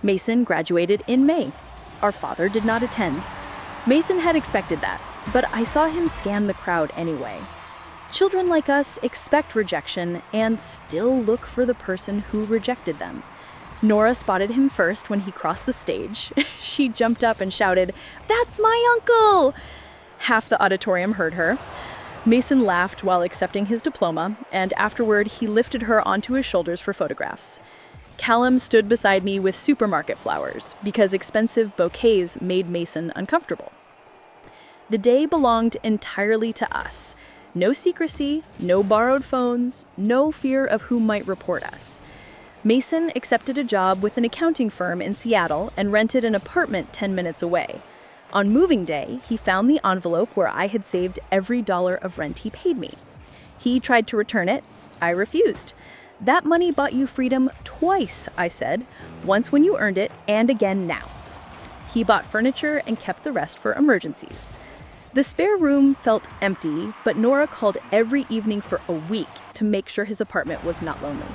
Mason graduated in May. Our father did not attend. Mason had expected that, but I saw him scan the crowd anyway. Children like us expect rejection and still look for the person who rejected them. Nora spotted him first when he crossed the stage. She jumped up and shouted, "That's my uncle!" Half the auditorium heard her. Mason laughed while accepting his diploma, and afterward he lifted her onto his shoulders for photographs. Callum stood beside me with supermarket flowers because expensive bouquets made Mason uncomfortable. The day belonged entirely to us. No secrecy, no borrowed phones, no fear of who might report us. Mason accepted a job with an accounting firm in Seattle and rented an apartment 10 minutes away. On moving day, he found the envelope where I had saved every dollar of rent he paid me. He tried to return it. I refused. "That money bought you freedom twice," I said, "once when you earned it and again now." He bought furniture and kept the rest for emergencies. The spare room felt empty, but Nora called every evening for a week to make sure his apartment was not lonely.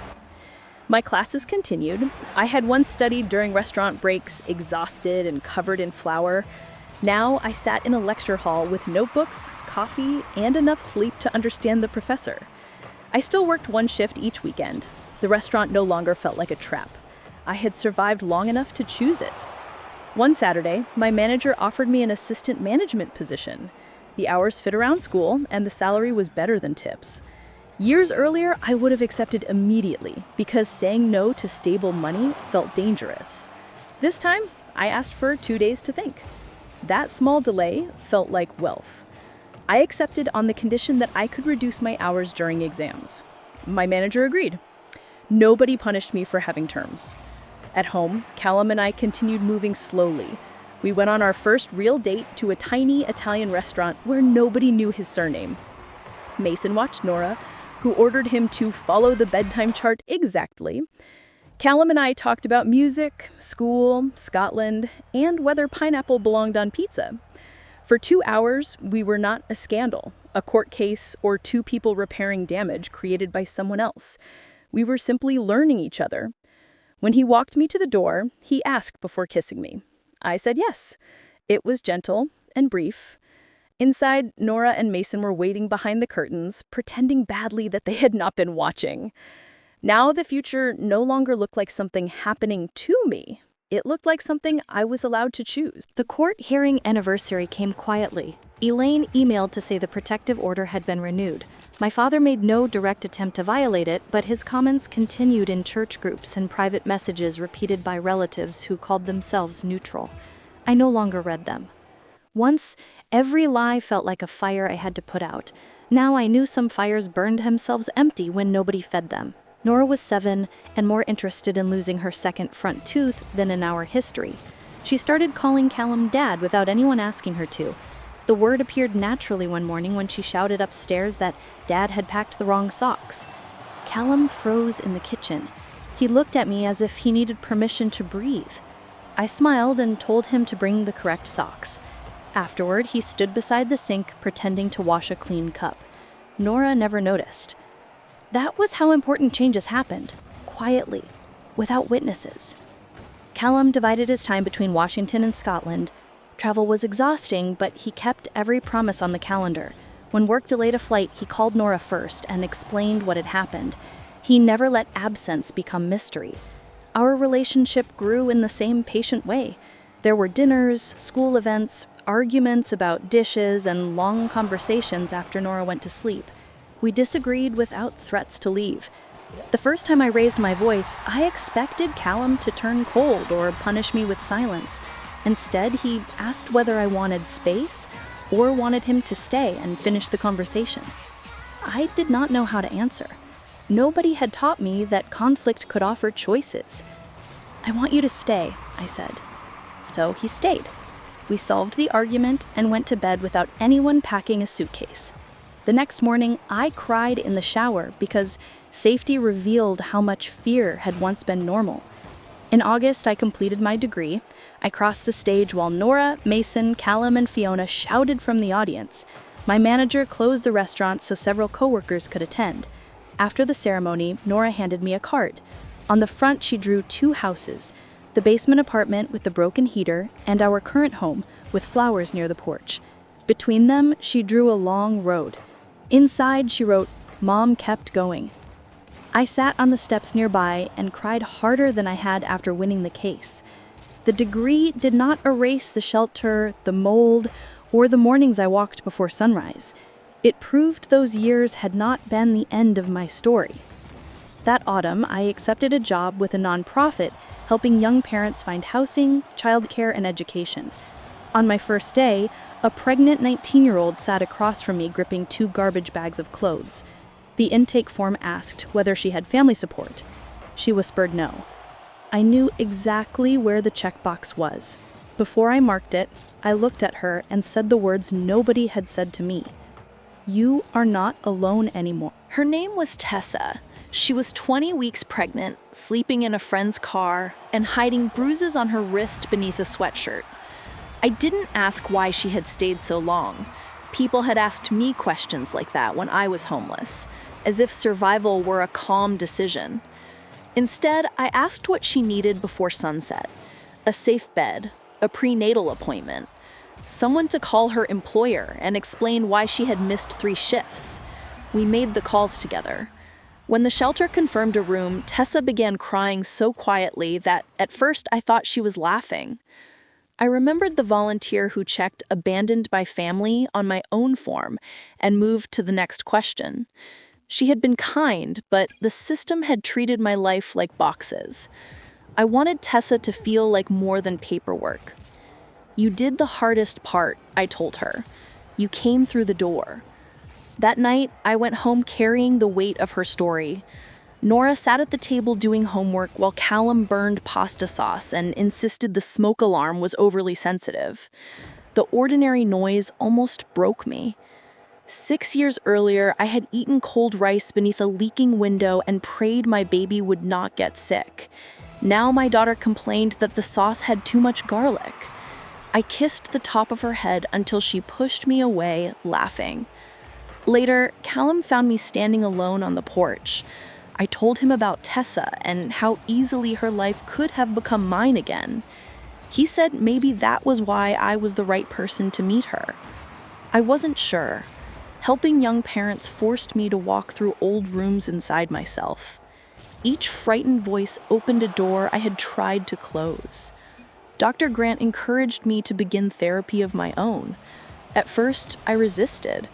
My classes continued. I had once studied during restaurant breaks, exhausted and covered in flour. Now I sat in a lecture hall with notebooks, coffee, and enough sleep to understand the professor. I still worked one shift each weekend. The restaurant no longer felt like a trap. I had survived long enough to choose it. One Saturday, my manager offered me an assistant management position. The hours fit around school, and the salary was better than tips. Years earlier, I would have accepted immediately because saying no to stable money felt dangerous. This time, I asked for 2 days to think. That small delay felt like wealth. I accepted on the condition that I could reduce my hours during exams. My manager agreed. Nobody punished me for having terms. At home, Callum and I continued moving slowly. We went on our first real date to a tiny Italian restaurant where nobody knew his surname. Mason watched Nora, who ordered him to follow the bedtime chart exactly. Callum and I talked about music, school, Scotland, and whether pineapple belonged on pizza. For 2 hours, we were not a scandal, a court case, or two people repairing damage created by someone else. We were simply learning each other. When he walked me to the door, he asked before kissing me. I said yes. It was gentle and brief. Inside, Nora and Mason were waiting behind the curtains, pretending badly that they had not been watching. Now the future no longer looked like something happening to me. It looked like something I was allowed to choose. The court hearing anniversary came quietly. Elaine emailed to say the protective order had been renewed. My father made no direct attempt to violate it, but his comments continued in church groups and private messages repeated by relatives who called themselves neutral. I no longer read them. Once, every lie felt like a fire I had to put out. Now I knew some fires burned themselves empty when nobody fed them. Nora was 7 and more interested in losing her second front tooth than in our history. She started calling Callum Dad without anyone asking her to. The word appeared naturally one morning when she shouted upstairs that Dad had packed the wrong socks. Callum froze in the kitchen. He looked at me as if he needed permission to breathe. I smiled and told him to bring the correct socks. Afterward, he stood beside the sink pretending to wash a clean cup. Nora never noticed. That was how important changes happened, quietly, without witnesses. Callum divided his time between Washington and Scotland. Travel was exhausting, but he kept every promise on the calendar. When work delayed a flight, he called Nora first and explained what had happened. He never let absence become mystery. Our relationship grew in the same patient way. There were dinners, school events, arguments about dishes, and long conversations after Nora went to sleep. We disagreed without threats to leave. The first time I raised my voice, I expected Callum to turn cold or punish me with silence. Instead, he asked whether I wanted space or wanted him to stay and finish the conversation. I did not know how to answer. Nobody had taught me that conflict could offer choices. "I want you to stay," I said. So he stayed. We solved the argument and went to bed without anyone packing a suitcase. The next morning, I cried in the shower because safety revealed how much fear had once been normal. In August, I completed my degree. I crossed the stage while Nora, Mason, Callum, and Fiona shouted from the audience. My manager closed the restaurant so several coworkers could attend. After the ceremony, Nora handed me a card. On the front, she drew 2 houses, the basement apartment with the broken heater and our current home with flowers near the porch. Between them, she drew a long road. Inside, she wrote, "Mom kept going." I sat on the steps nearby and cried harder than I had after winning the case. The degree did not erase the shelter, the mold, or the mornings I walked before sunrise. It proved those years had not been the end of my story. That autumn, I accepted a job with a nonprofit helping young parents find housing, childcare, and education. On my first day, a pregnant 19-year-old sat across from me gripping 2 garbage bags of clothes. The intake form asked whether she had family support. She whispered no. I knew exactly where the checkbox was. Before I marked it, I looked at her and said the words nobody had said to me. You are not alone anymore. Her name was Tessa. She was 20 weeks pregnant, sleeping in a friend's car, and hiding bruises on her wrist beneath a sweatshirt. I didn't ask why she had stayed so long. People had asked me questions like that when I was homeless, as if survival were a calm decision. Instead, I asked what she needed before sunset: a safe bed, a prenatal appointment, someone to call her employer and explain why she had missed 3 shifts. We made the calls together. When the shelter confirmed a room, Tessa began crying so quietly that at first I thought she was laughing. I remembered the volunteer who checked "abandoned by family" on my own form and moved to the next question. She had been kind, but the system had treated my life like boxes. I wanted Tessa to feel like more than paperwork. You did the hardest part, I told her. You came through the door. That night, I went home carrying the weight of her story. Nora sat at the table doing homework while Callum burned pasta sauce and insisted the smoke alarm was overly sensitive. The ordinary noise almost broke me. 6 years earlier, I had eaten cold rice beneath a leaking window and prayed my baby would not get sick. Now my daughter complained that the sauce had too much garlic. I kissed the top of her head until she pushed me away, laughing. Later, Callum found me standing alone on the porch. I told him about Tessa and how easily her life could have become mine again. He said maybe that was why I was the right person to meet her. I wasn't sure. Helping young parents forced me to walk through old rooms inside myself. Each frightened voice opened a door I had tried to close. Dr. Grant encouraged me to begin therapy of my own. At first, I resisted.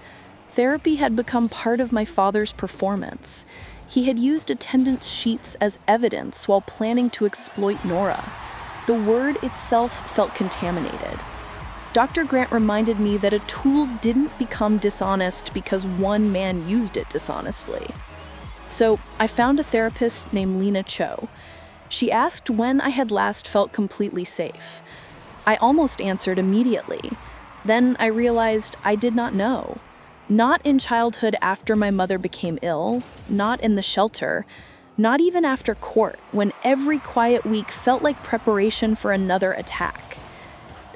Therapy had become part of my father's performance. He had used attendance sheets as evidence while planning to exploit Nora. The word itself felt contaminated. Dr. Grant reminded me that a tool didn't become dishonest because one man used it dishonestly. So I found a therapist named Lena Cho. She asked when I had last felt completely safe. I almost answered immediately. Then I realized I did not know. Not in childhood after my mother became ill, not in the shelter, not even after court, when every quiet week felt like preparation for another attack.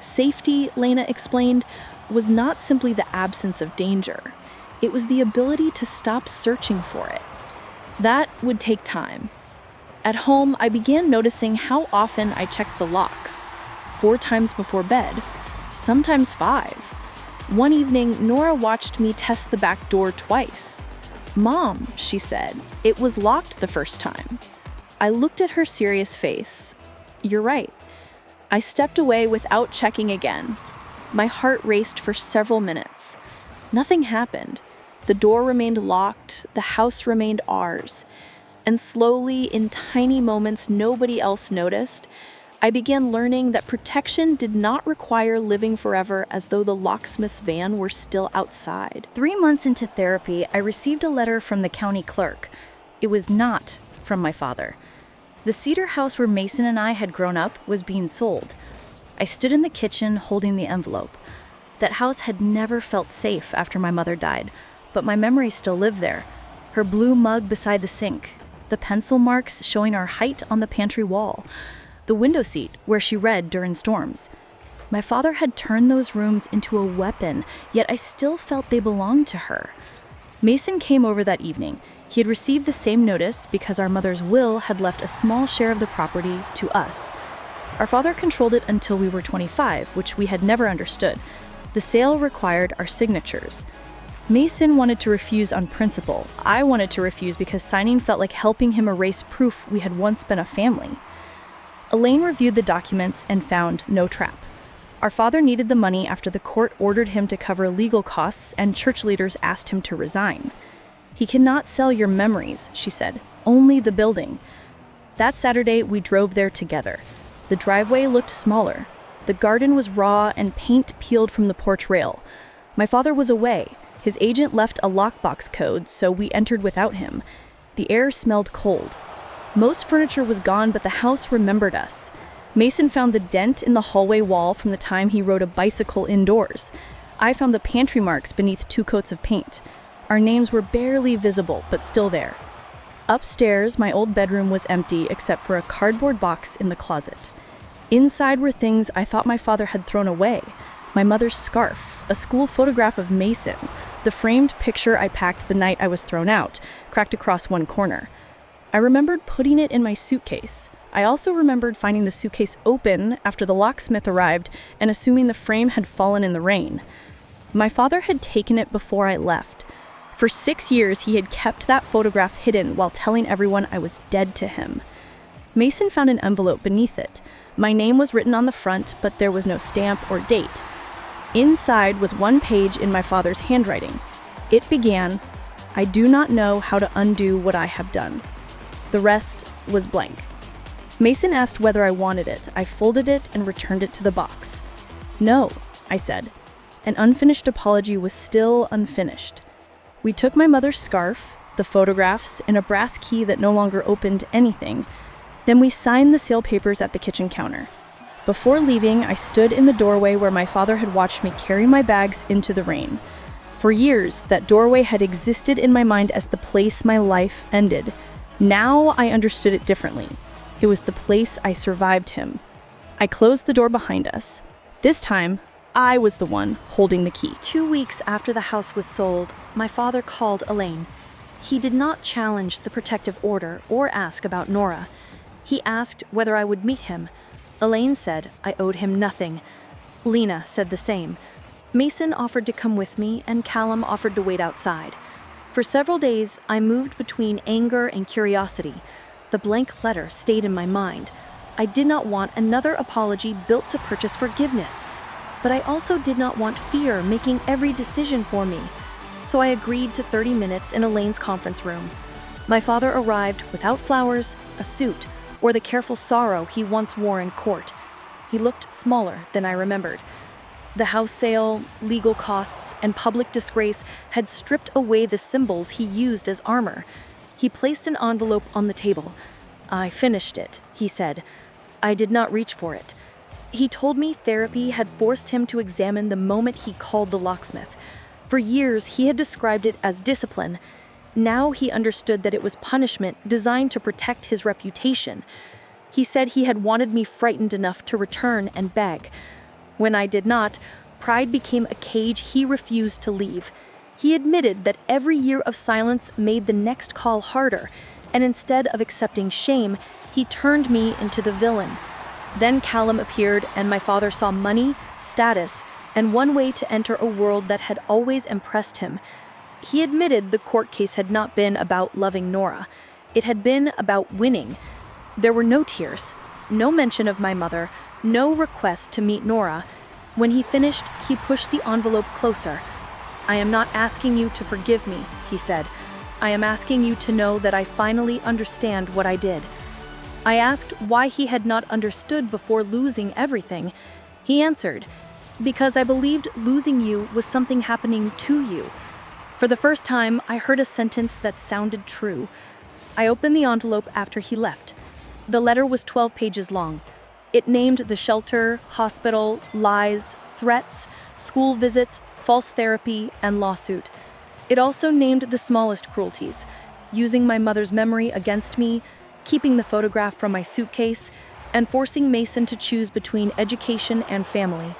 Safety, Lena explained, was not simply the absence of danger. It was the ability to stop searching for it. That would take time. At home, I began noticing how often I checked the locks. 4 times before bed, sometimes 5. One evening, Nora watched me test the back door twice. "Mom," she said, "it was locked the first time." I looked at her serious face. "You're right." I stepped away without checking again. My heart raced for several minutes. Nothing happened. The door remained locked, the house remained ours. And slowly, in tiny moments nobody else noticed, I began learning that protection did not require living forever as though the locksmith's van were still outside. 3 months into therapy, I received a letter from the county clerk. It was not from my father. The cedar house where Mason and I had grown up was being sold. I stood in the kitchen holding the envelope. That house had never felt safe after my mother died, but my memories still live there. Her blue mug beside the sink, the pencil marks showing our height on the pantry wall. the window seat where she read during storms. My father had turned those rooms into a weapon, yet I still felt they belonged to her. Mason came over that evening. He had received the same notice because our mother's will had left a small share of the property to us. Our father controlled it until we were 25, which we had never understood. The sale required our signatures. Mason wanted to refuse on principle. I wanted to refuse because signing felt like helping him erase proof we had once been a family. Elaine reviewed the documents and found no trap. Our father needed the money after the court ordered him to cover legal costs and church leaders asked him to resign. "He cannot sell your memories," she said, "only the building." That Saturday, we drove there together. The driveway looked smaller. The garden was raw and paint peeled from the porch rail. My father was away. His agent left a lockbox code, so we entered without him. The air smelled cold. Most furniture was gone, but the house remembered us. Mason found the dent in the hallway wall from the time he rode a bicycle indoors. I found the pantry marks beneath 2 coats of paint. Our names were barely visible, but still there. Upstairs, my old bedroom was empty except for a cardboard box in the closet. Inside were things I thought my father had thrown away. My mother's scarf, a school photograph of Mason, the framed picture I packed the night I was thrown out, cracked across one corner. I remembered putting it in my suitcase. I also remembered finding the suitcase open after the locksmith arrived and assuming the frame had fallen in the rain. My father had taken it before I left. For 6 years, he had kept that photograph hidden while telling everyone I was dead to him. Mason found an envelope beneath it. My name was written on the front, but there was no stamp or date. Inside was one page in my father's handwriting. It began, "I do not know how to undo what I have done." The rest was blank. Mason asked whether I wanted it. I folded it and returned it to the box. "No," I said. An unfinished apology was still unfinished. We took my mother's scarf, the photographs, and a brass key that no longer opened anything. Then we signed the sale papers at the kitchen counter. Before leaving, I stood in the doorway where my father had watched me carry my bags into the rain. For years, that doorway had existed in my mind as the place my life ended. Now I understood it differently. It was the place I survived him. I closed the door behind us. This time, I was the one holding the key. 2 weeks after the house was sold, my father called Elaine. He did not challenge the protective order or ask about Nora. He asked whether I would meet him. Elaine said I owed him nothing. Lena said the same. Mason offered to come with me, and Callum offered to wait outside. For several days, I moved between anger and curiosity. The blank letter stayed in my mind. I did not want another apology built to purchase forgiveness. But I also did not want fear making every decision for me. So I agreed to 30 minutes in Elaine's conference room. My father arrived without flowers, a suit, or the careful sorrow he once wore in court. He looked smaller than I remembered. The house sale, legal costs, and public disgrace had stripped away the symbols he used as armor. He placed an envelope on the table. "I finished it," he said. I did not reach for it. He told me therapy had forced him to examine the moment he called the locksmith. For years, he had described it as discipline. Now he understood that it was punishment designed to protect his reputation. He said he had wanted me frightened enough to return and beg. When I did not, pride became a cage he refused to leave. He admitted that every year of silence made the next call harder, and instead of accepting shame, he turned me into the villain. Then Callum appeared, and my father saw money, status, and one way to enter a world that had always impressed him. He admitted the court case had not been about loving Nora. It had been about winning. There were no tears, no mention of my mother, no request to meet Nora. When he finished, he pushed the envelope closer. "I am not asking you to forgive me," he said. "I am asking you to know that I finally understand what I did." I asked why he had not understood before losing everything. He answered, "Because I believed losing you was something happening to you." For the first time, I heard a sentence that sounded true. I opened the envelope after he left. The letter was 12 pages long. It named the shelter, hospital, lies, threats, school visit, false therapy, and lawsuit. It also named the smallest cruelties, using my mother's memory against me, keeping the photograph from my suitcase, and forcing Mason to choose between education and family.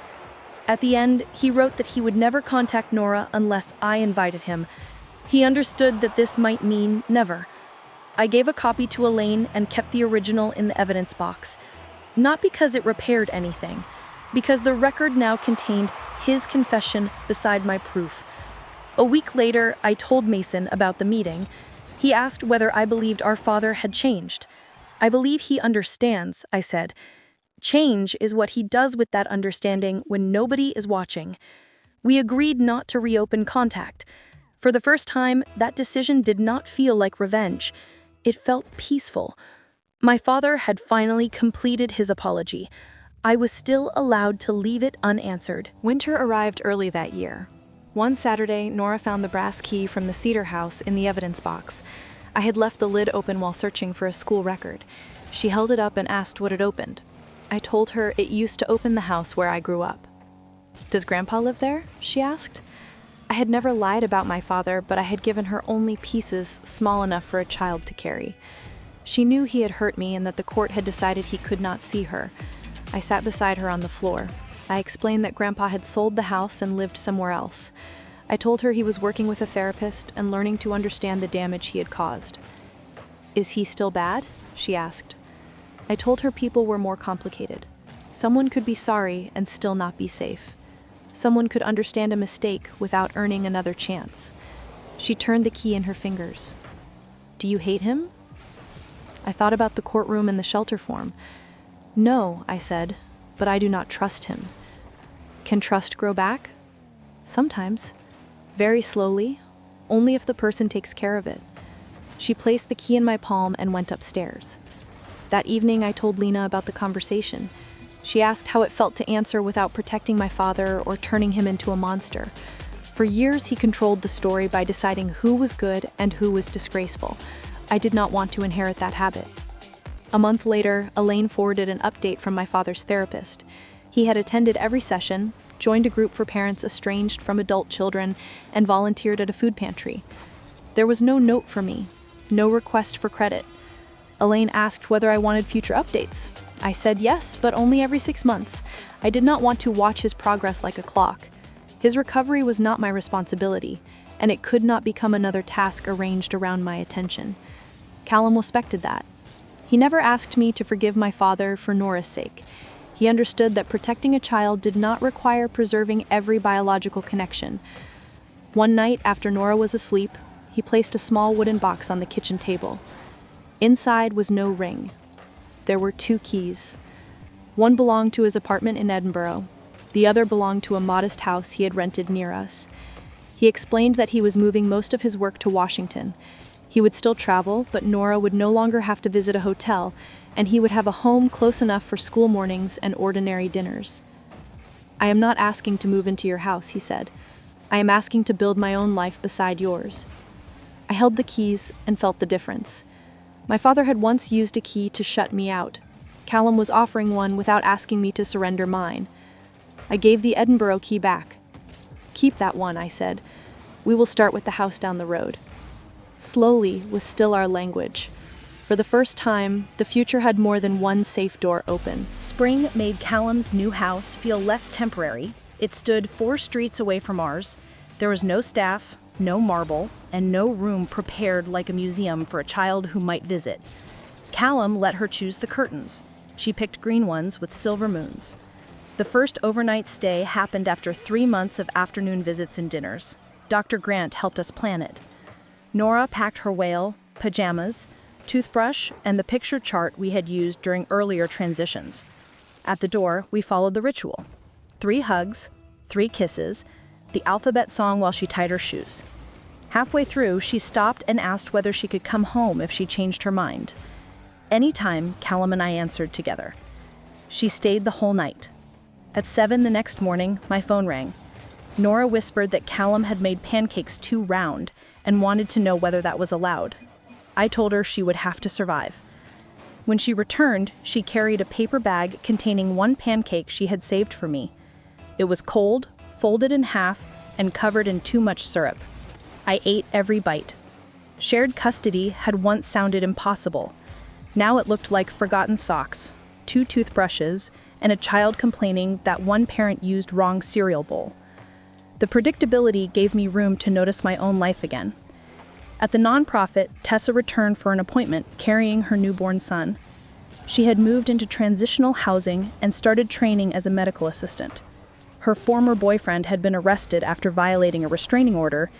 At the end, he wrote that he would never contact Nora unless I invited him. He understood that this might mean never. I gave a copy to Elaine and kept the original in the evidence box. Not because it repaired anything, because the record now contained his confession beside my proof. A week later, I told Mason about the meeting. He asked whether I believed our father had changed. I believe he understands, I said. Change is what he does with that understanding when nobody is watching. We agreed not to reopen contact. For the first time, that decision did not feel like revenge. It felt peaceful. My father had finally completed his apology. I was still allowed to leave it unanswered. Winter arrived early that year. One Saturday, Nora found the brass key from the cedar house in the evidence box. I had left the lid open while searching for a school record. She held it up and asked what it opened. I told her it used to open the house where I grew up. "Does Grandpa live there?" she asked. I had never lied about my father, but I had given her only pieces small enough for a child to carry. She knew he had hurt me and that the court had decided he could not see her. I sat beside her on the floor. I explained that Grandpa had sold the house and lived somewhere else. I told her he was working with a therapist and learning to understand the damage he had caused. "Is he still bad?" she asked. I told her people were more complicated. Someone could be sorry and still not be safe. Someone could understand a mistake without earning another chance. She turned the key in her fingers. "Do you hate him?" I thought about the courtroom and the shelter form. "No," I said, "but I do not trust him." "Can trust grow back?" "Sometimes. Very slowly, only if the person takes care of it." She placed the key in my palm and went upstairs. That evening, I told Lena about the conversation. She asked how it felt to answer without protecting my father or turning him into a monster. For years, he controlled the story by deciding who was good and who was disgraceful. I did not want to inherit that habit. A month later, Elaine forwarded an update from my father's therapist. He had attended every session, joined a group for parents estranged from adult children, and volunteered at a food pantry. There was no note for me, no request for credit. Elaine asked whether I wanted future updates. I said yes, but only every 6 months. I did not want to watch his progress like a clock. His recovery was not my responsibility, and it could not become another task arranged around my attention. Callum respected that. He never asked me to forgive my father for Nora's sake. He understood that protecting a child did not require preserving every biological connection. One night, after Nora was asleep, he placed a small wooden box on the kitchen table. Inside was no ring. There were 2 keys. One belonged to his apartment in Edinburgh. The other belonged to a modest house he had rented near us. He explained that he was moving most of his work to Washington. He would still travel, but Nora would no longer have to visit a hotel, and he would have a home close enough for school mornings and ordinary dinners. "I am not asking to move into your house," he said. "I am asking to build my own life beside yours." I held the keys and felt the difference. My father had once used a key to shut me out. Callum was offering one without asking me to surrender mine. I gave the Edinburgh key back. "Keep that one," I said. "We will start with the house down the road." Slowly was still our language. For the first time, the future had more than one safe door open. Spring made Callum's new house feel less temporary. It stood 4 streets away from ours. There was no staff, no marble, and no room prepared like a museum for a child who might visit. Callum let her choose the curtains. She picked green ones with silver moons. The first overnight stay happened after 3 months of afternoon visits and dinners. Dr. Grant helped us plan it. Nora packed her whale, pajamas, toothbrush, and the picture chart we had used during earlier transitions. At the door, we followed the ritual. 3 hugs, 3 kisses, the alphabet song while she tied her shoes. Halfway through, she stopped and asked whether she could come home if she changed her mind. Anytime, Callum and I answered together. She stayed the whole night. At 7 the next morning, my phone rang. Nora whispered that Callum had made pancakes too round and wanted to know whether that was allowed. I told her she would have to survive. When she returned, she carried a paper bag containing 1 pancake she had saved for me. It was cold, folded in half, and covered in too much syrup. I ate every bite. Shared custody had once sounded impossible. Now it looked like forgotten socks. 2 toothbrushes, and a child complaining that one parent used wrong cereal bowl. The predictability gave me room to notice my own life again. At the nonprofit, Tessa returned for an appointment carrying her newborn son. She had moved into transitional housing and started training as a medical assistant. Her former boyfriend had been arrested after violating a restraining order,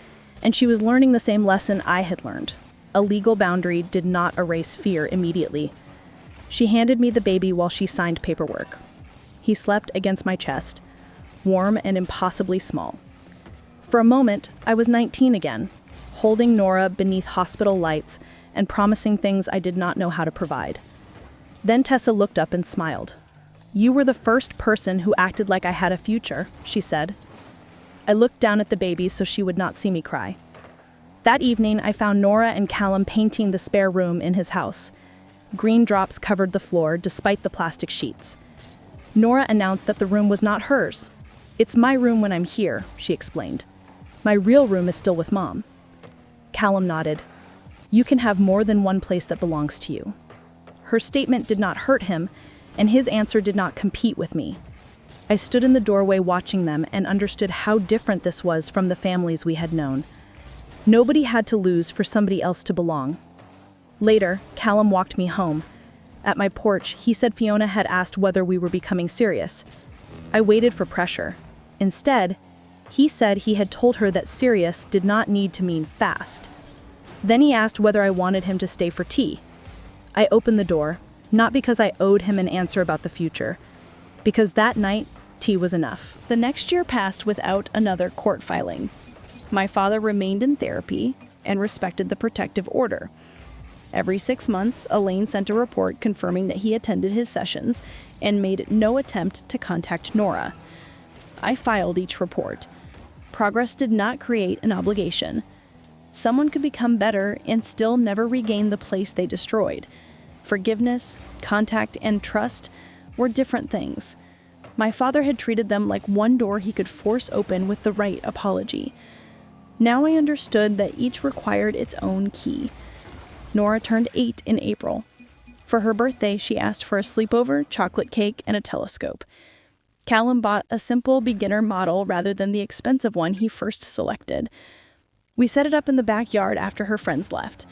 and she was learning the same lesson I had learned. A legal boundary did not erase fear immediately. She handed me the baby while she signed paperwork. He slept against my chest, warm and impossibly small. For a moment, I was 19 again, holding Nora beneath hospital lights and promising things I did not know how to provide. Then Tessa looked up and smiled. "You were the first person who acted like I had a future," she said. I looked down at the baby so she would not see me cry. That evening, I found Nora and Callum painting the spare room in his house. Green drops covered the floor despite the plastic sheets. Nora announced that the room was not hers. "It's my room when I'm here," she explained. "My real room is still with Mom." Callum nodded. "You can have more than one place that belongs to you." Her statement did not hurt him, and his answer did not compete with me. I stood in the doorway watching them and understood how different this was from the families we had known. Nobody had to lose for somebody else to belong. Later, Callum walked me home. At my porch, he said Fiona had asked whether we were becoming serious. I waited for pressure. Instead, he said he had told her that serious did not need to mean fast. Then he asked whether I wanted him to stay for tea. I opened the door, not because I owed him an answer about the future, because that night, tea was enough. The next year passed without another court filing. My father remained in therapy and respected the protective order. Every 6 months, Elaine sent a report confirming that he attended his sessions and made no attempt to contact Nora. I filed each report. Progress did not create an obligation. Someone could become better and still never regain the place they destroyed. Forgiveness, contact, and trust were different things. My father had treated them like one door he could force open with the right apology. Now I understood that each required its own key. Nora turned 8 in April. For her birthday, she asked for a sleepover, chocolate cake, and a telescope. Callum bought a simple beginner model rather than the expensive one he first selected. We set it up in the backyard after her friends left.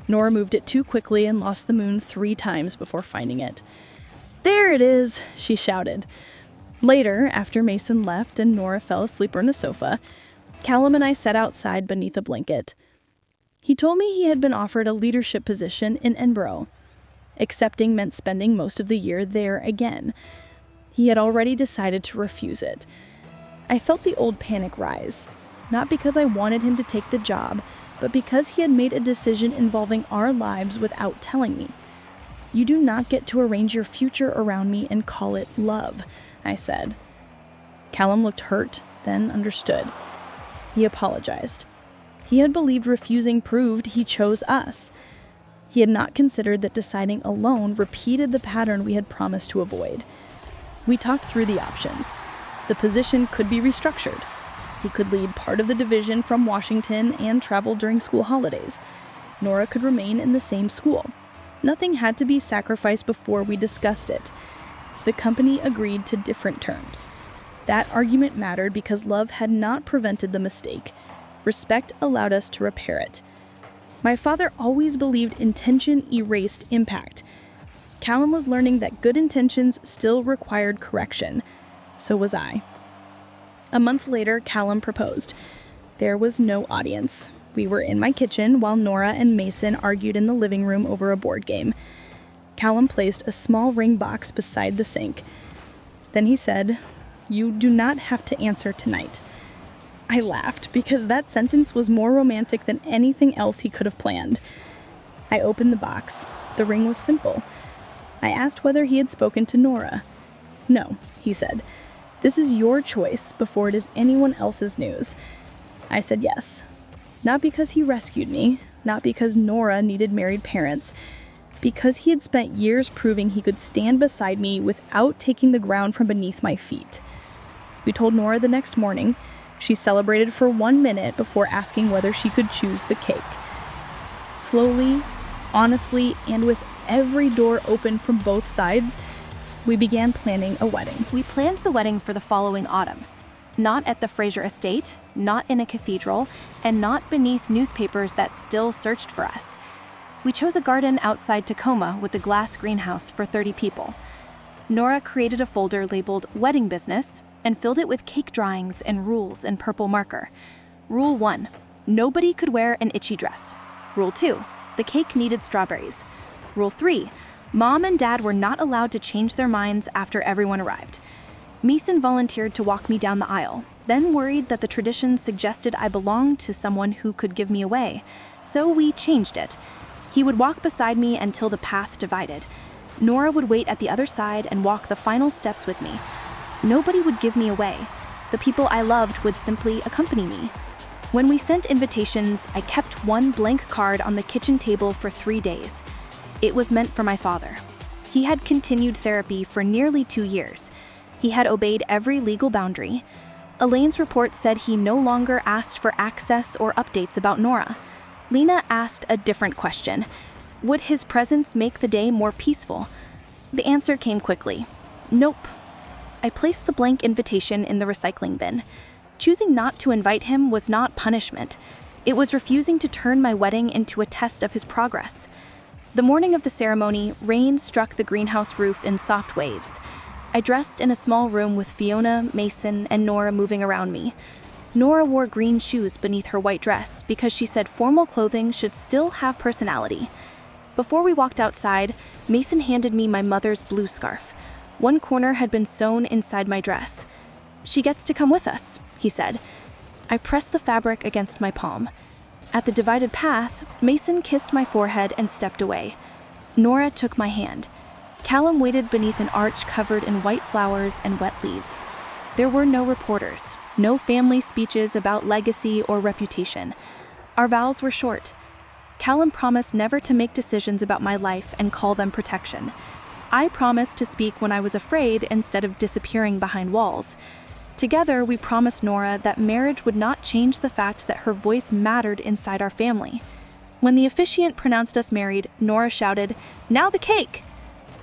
Nora moved it too quickly and lost the moon 3 times before finding it. "There it is," she shouted. Later, after Mason left and Nora fell asleep on the sofa, Callum and I sat outside beneath a blanket. He told me he had been offered a leadership position in Edinburgh. Accepting meant spending most of the year there again. He had already decided to refuse it. I felt the old panic rise, not because I wanted him to take the job, but because he had made a decision involving our lives without telling me. "You do not get to arrange your future around me and call it love," I said. Callum looked hurt, then understood. He apologized. He had believed refusing proved he chose us. He had not considered that deciding alone repeated the pattern we had promised to avoid. We talked through the options. The position could be restructured. He could lead part of the division from Washington and travel during school holidays. Nora could remain in the same school. Nothing had to be sacrificed before we discussed it. The company agreed to different terms. That argument mattered because love had not prevented the mistake. Respect allowed us to repair it. My father always believed intention erased impact. Callum was learning that good intentions still required correction. So was I. A month later, Callum proposed. There was no audience. We were in my kitchen while Nora and Mason argued in the living room over a board game. Callum placed a small ring box beside the sink. Then he said, "You do not have to answer tonight." I laughed because that sentence was more romantic than anything else he could have planned. I opened the box. The ring was simple. I asked whether he had spoken to Nora. "No," he said. "This is your choice before it is anyone else's news." I said yes. Not because he rescued me, not because Nora needed married parents, because he had spent years proving he could stand beside me without taking the ground from beneath my feet. We told Nora the next morning. She celebrated for 1 minute before asking whether she could choose the cake. Slowly, honestly, and with every door open from both sides, We began planning a wedding. We planned the wedding for the following autumn. Not at the Fraser estate, not in a cathedral, and not beneath newspapers that still searched for us. We chose a garden outside Tacoma with a glass greenhouse for 30 people. Nora created a folder labeled Wedding Business and filled it with cake drawings and rules in purple marker. Rule 1, nobody could wear an itchy dress. Rule 2, the cake needed strawberries. Rule 3, Mom and Dad were not allowed to change their minds after everyone arrived. Mason volunteered to walk me down the aisle, then worried that the tradition suggested I belonged to someone who could give me away, so we changed it. He would walk beside me until the path divided. Nora would wait at the other side and walk the final steps with me. Nobody would give me away. The people I loved would simply accompany me. When we sent invitations, I kept one blank card on the kitchen table for 3 days. It was meant for my father. He had continued therapy for nearly 2 years. He had obeyed every legal boundary. Elaine's report said he no longer asked for access or updates about Nora. Lena asked a different question. Would his presence make the day more peaceful? The answer came quickly. Nope. I placed the blank invitation in the recycling bin. Choosing not to invite him was not punishment. It was refusing to turn my wedding into a test of his progress. The morning of the ceremony, rain struck the greenhouse roof in soft waves. I dressed in a small room with Fiona, Mason, and Nora moving around me. Nora wore green shoes beneath her white dress because she said formal clothing should still have personality. Before we walked outside, Mason handed me my mother's blue scarf. One corner had been sewn inside my dress. "She gets to come with us," he said. I pressed the fabric against my palm. At the divided path, Mason kissed my forehead and stepped away. Nora took my hand. Callum waited beneath an arch covered in white flowers and wet leaves. There were no reporters, no family speeches about legacy or reputation. Our vows were short. Callum promised never to make decisions about my life and call them protection. I promised to speak when I was afraid instead of disappearing behind walls. Together, we promised Nora that marriage would not change the fact that her voice mattered inside our family. When the officiant pronounced us married, Nora shouted, "Now the cake!"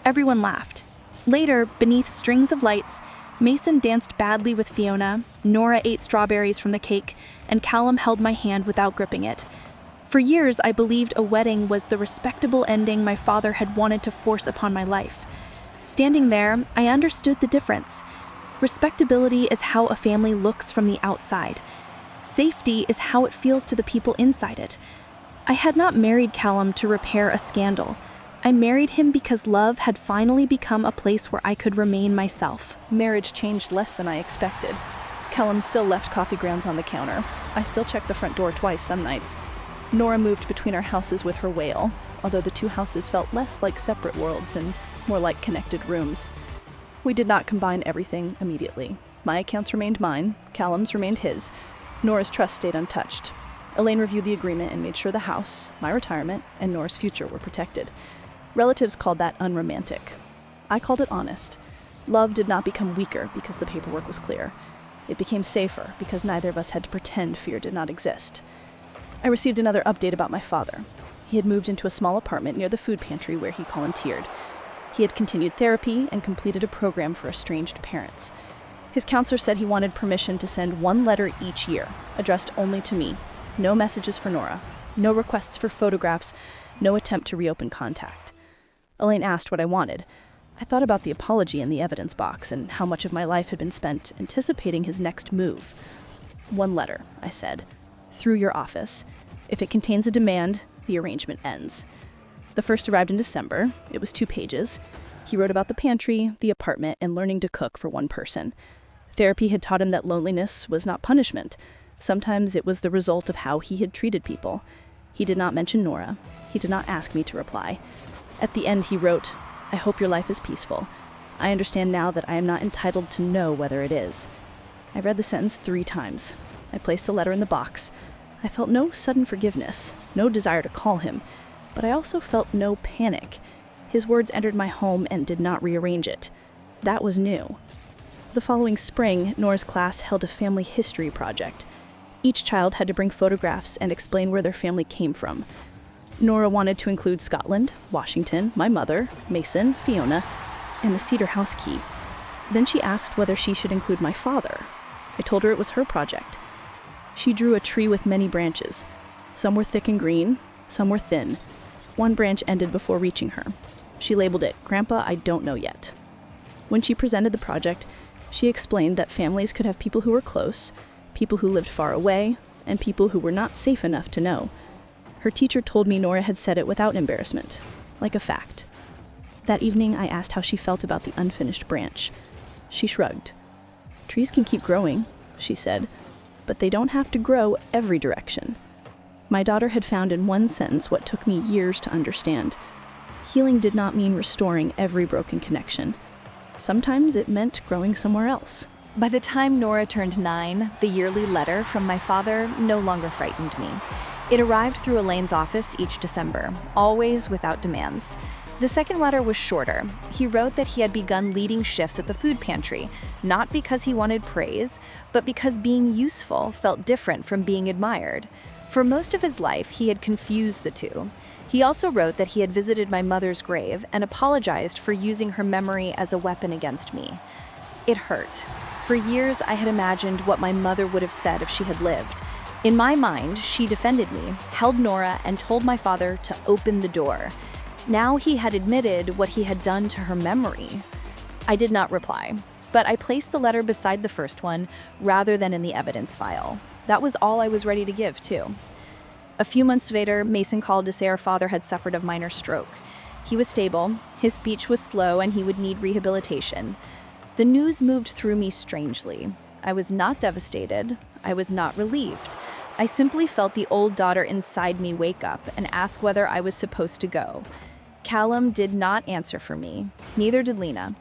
Everyone laughed. Later, beneath strings of lights, Mason danced badly with Fiona, Nora ate strawberries from the cake, and Callum held my hand without gripping it. For years, I believed a wedding was the respectable ending my father had wanted to force upon my life. Standing there, I understood the difference. Respectability is how a family looks from the outside. Safety is how it feels to the people inside it. I had not married Callum to repair a scandal. I married him because love had finally become a place where I could remain myself. Marriage changed less than I expected. Callum still left coffee grounds on the counter. I still checked the front door twice some nights. Nora moved between our houses with her whale, although the two houses felt less like separate worlds and more like connected rooms. We did not combine everything immediately. My accounts remained mine, Callum's remained his. Nora's trust stayed untouched. Elaine reviewed the agreement and made sure the house, my retirement, and Nora's future were protected. Relatives called that unromantic. I called it honest. Love did not become weaker because the paperwork was clear. It became safer because neither of us had to pretend fear did not exist. I received another update about my father. He had moved into a small apartment near the food pantry where he volunteered. He had continued therapy and completed a program for estranged parents. His counselor said he wanted permission to send 1 letter each year, addressed only to me. No messages for Nora, no requests for photographs, no attempt to reopen contact. Elaine asked what I wanted. I thought about the apology in the evidence box and how much of my life had been spent anticipating his next move. 1 letter, I said, through your office. If it contains a demand, the arrangement ends. The first arrived in December. It was 2 pages. He wrote about the pantry, the apartment, and learning to cook for one person. Therapy had taught him that loneliness was not punishment. Sometimes it was the result of how he had treated people. He did not mention Nora. He did not ask me to reply. At the end, he wrote, "I hope your life is peaceful. I understand now that I am not entitled to know whether it is." I read the sentence 3 times. I placed the letter in the box. I felt no sudden forgiveness, no desire to call him, but I also felt no panic. His words entered my home and did not rearrange it. That was new. The following spring, Nora's class held a family history project. Each child had to bring photographs and explain where their family came from. Nora wanted to include Scotland, Washington, my mother, Mason, Fiona. and the cedar house key. Then she asked whether she should include my father. I told her it was her project. She drew a tree with many branches. Some were thick and green, some were thin. One branch ended before reaching her. She labeled it, "Grandpa, I don't know yet." When she presented the project, she explained that families could have people who were close, people who lived far away, and people who were not safe enough to know. Her teacher told me Nora had said it without embarrassment, like a fact. That evening, I asked how she felt about the unfinished branch. She shrugged. "Trees can keep growing," she said, "but they don't have to grow every direction." My daughter had found in one sentence what took me years to understand. Healing did not mean restoring every broken connection. Sometimes it meant growing somewhere else. By the time Nora turned 9, the yearly letter from my father no longer frightened me. It arrived through Elaine's office each December, always without demands. The second letter was shorter. He wrote that he had begun leading shifts at the food pantry, not because he wanted praise, but because being useful felt different from being admired. For most of his life, he had confused the two. He also wrote that he had visited my mother's grave and apologized for using her memory as a weapon against me. It hurt. For years, I had imagined what my mother would have said if she had lived. In my mind, she defended me, held Nora, and told my father to open the door. Now he had admitted what he had done to her memory. I did not reply, but I placed the letter beside the first one rather than in the evidence file. That was all I was ready to give, too. A few months later, Mason called to say our father had suffered a minor stroke. He was stable, his speech was slow, and he would need rehabilitation. The news moved through me strangely. I was not devastated. I was not relieved. I simply felt the old daughter inside me wake up and ask whether I was supposed to go. Callum did not answer for me. Neither did Lena.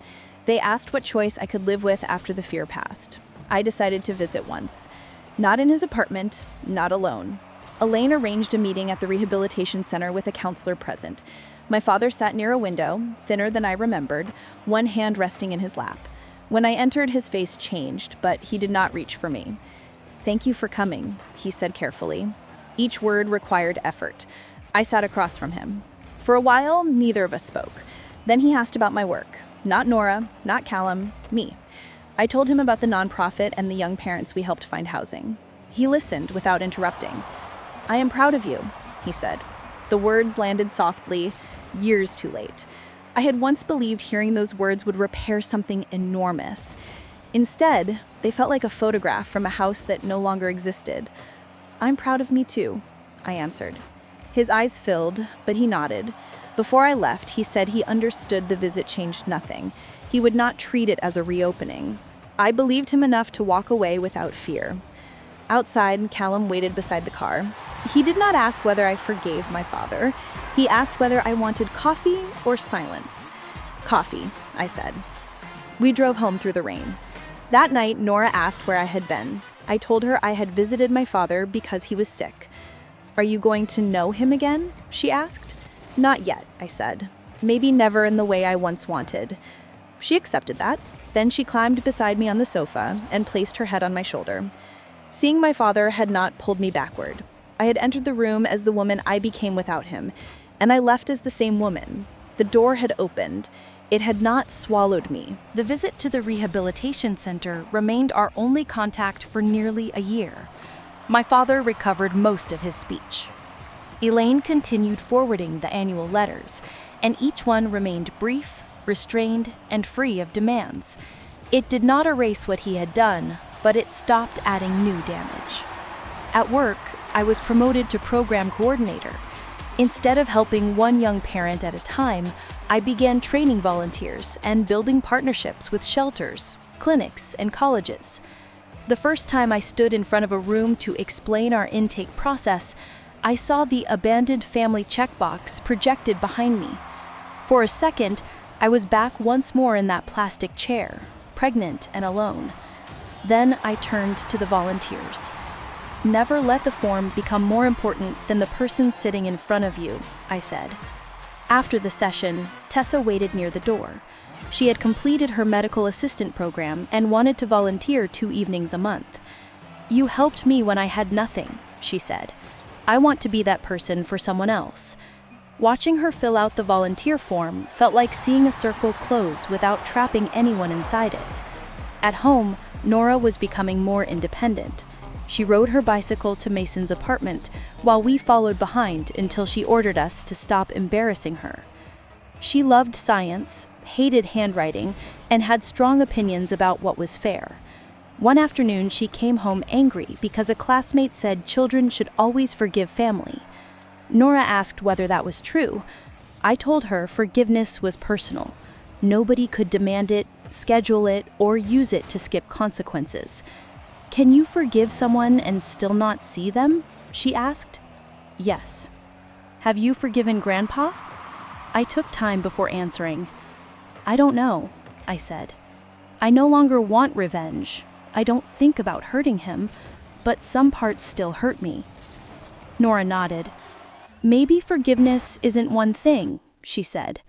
They asked what choice I could live with after the fear passed. I decided to visit once. Not in his apartment, not alone. Elaine arranged a meeting at the rehabilitation center with a counselor present. My father sat near a window, thinner than I remembered, one hand resting in his lap. When I entered, his face changed, but he did not reach for me. "Thank you for coming," he said carefully. Each word required effort. I sat across from him. For a while, neither of us spoke. Then he asked about my work. Not Nora, not Callum, me. I told him about the nonprofit and the young parents we helped find housing. He listened without interrupting. "I am proud of you," he said. The words landed softly, years too late. I had once believed hearing those words would repair something enormous. Instead, they felt like a photograph from a house that no longer existed. "I'm proud of me too," I answered. His eyes filled, but he nodded. Before I left, he said he understood the visit changed nothing. He would not treat it as a reopening. I believed him enough to walk away without fear. Outside, Callum waited beside the car. He did not ask whether I forgave my father. He asked whether I wanted coffee or silence. "Coffee," I said. We drove home through the rain. That night, Nora asked where I had been. I told her I had visited my father because he was sick. "Are you going to know him again?" she asked. "Not yet," I said. "Maybe never in the way I once wanted." She accepted that. Then she climbed beside me on the sofa and placed her head on my shoulder. Seeing my father had not pulled me backward. I had entered the room as the woman I became without him, and I left as the same woman. The door had opened. It had not swallowed me. The visit to the rehabilitation center remained our only contact for nearly a year. My father recovered most of his speech. Elaine continued forwarding the annual letters, and each one remained brief, restrained, and free of demands. It did not erase what he had done, but it stopped adding new damage. At work, I was promoted to program coordinator. Instead of helping one young parent at a time, I began training volunteers and building partnerships with shelters, clinics, and colleges. The first time I stood in front of a room to explain our intake process, I saw the abandoned family checkbox projected behind me. For a second, I was back once more in that plastic chair, pregnant and alone. Then I turned to the volunteers. "Never let the form become more important than the person sitting in front of you," I said. After the session, Tessa waited near the door. She had completed her medical assistant program and wanted to volunteer 2 evenings a month. "You helped me when I had nothing," she said. "I want to be that person for someone else." Watching her fill out the volunteer form felt like seeing a circle close without trapping anyone inside it. At home, Nora was becoming more independent. She rode her bicycle to Mason's apartment while we followed behind until she ordered us to stop embarrassing her. She loved science, hated handwriting, and had strong opinions about what was fair. One afternoon, she came home angry because a classmate said children should always forgive family. Nora asked whether that was true. I told her forgiveness was personal. Nobody could demand it, schedule it, or use it to skip consequences. "Can you forgive someone and still not see them?" she asked. "Yes." "Have you forgiven Grandpa?" I took time before answering. "I don't know," I said. "I no longer want revenge. I don't think about hurting him, but some parts still hurt me." Nora nodded. "Maybe forgiveness isn't one thing," she said.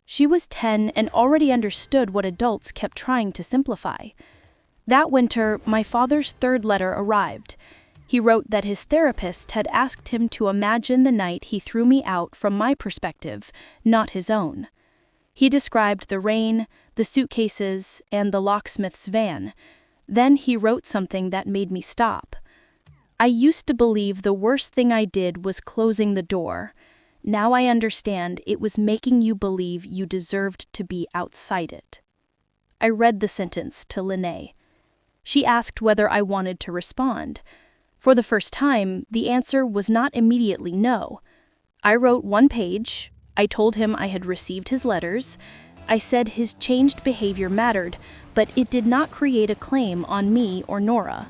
She was 10 and already understood what adults kept trying to simplify. That winter, my father's third letter arrived. He wrote that his therapist had asked him to imagine the night he threw me out from my perspective, not his own. He described the rain, the suitcases, and the locksmith's van. Then he wrote something that made me stop. "I used to believe the worst thing I did was closing the door. Now I understand it was making you believe you deserved to be outside it." I read the sentence to Lene. She asked whether I wanted to respond. For the first time, the answer was not immediately no. I wrote one page. I told him I had received his letters. I said his changed behavior mattered, but it did not create a claim on me or Nora.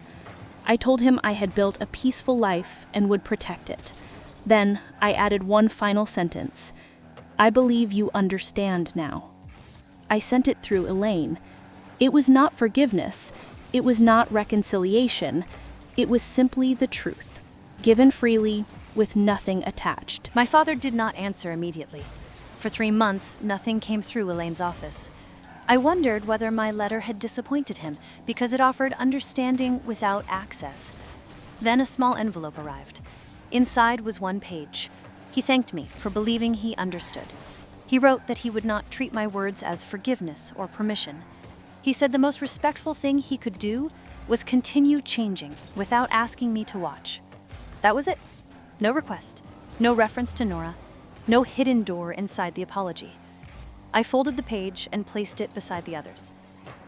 I told him I had built a peaceful life and would protect it. Then I added one final sentence. "I believe you understand now." I sent it through Elaine. It was not forgiveness. It was not reconciliation. It was simply the truth, given freely, with nothing attached. My father did not answer immediately. For 3 months, nothing came through Elaine's office. I wondered whether my letter had disappointed him because it offered understanding without access. Then a small envelope arrived. Inside was one page. He thanked me for believing he understood. He wrote that he would not treat my words as forgiveness or permission. He said the most respectful thing he could do was continue changing without asking me to watch. That was it. No request, no reference to Nora, no hidden door inside the apology. I folded the page and placed it beside the others.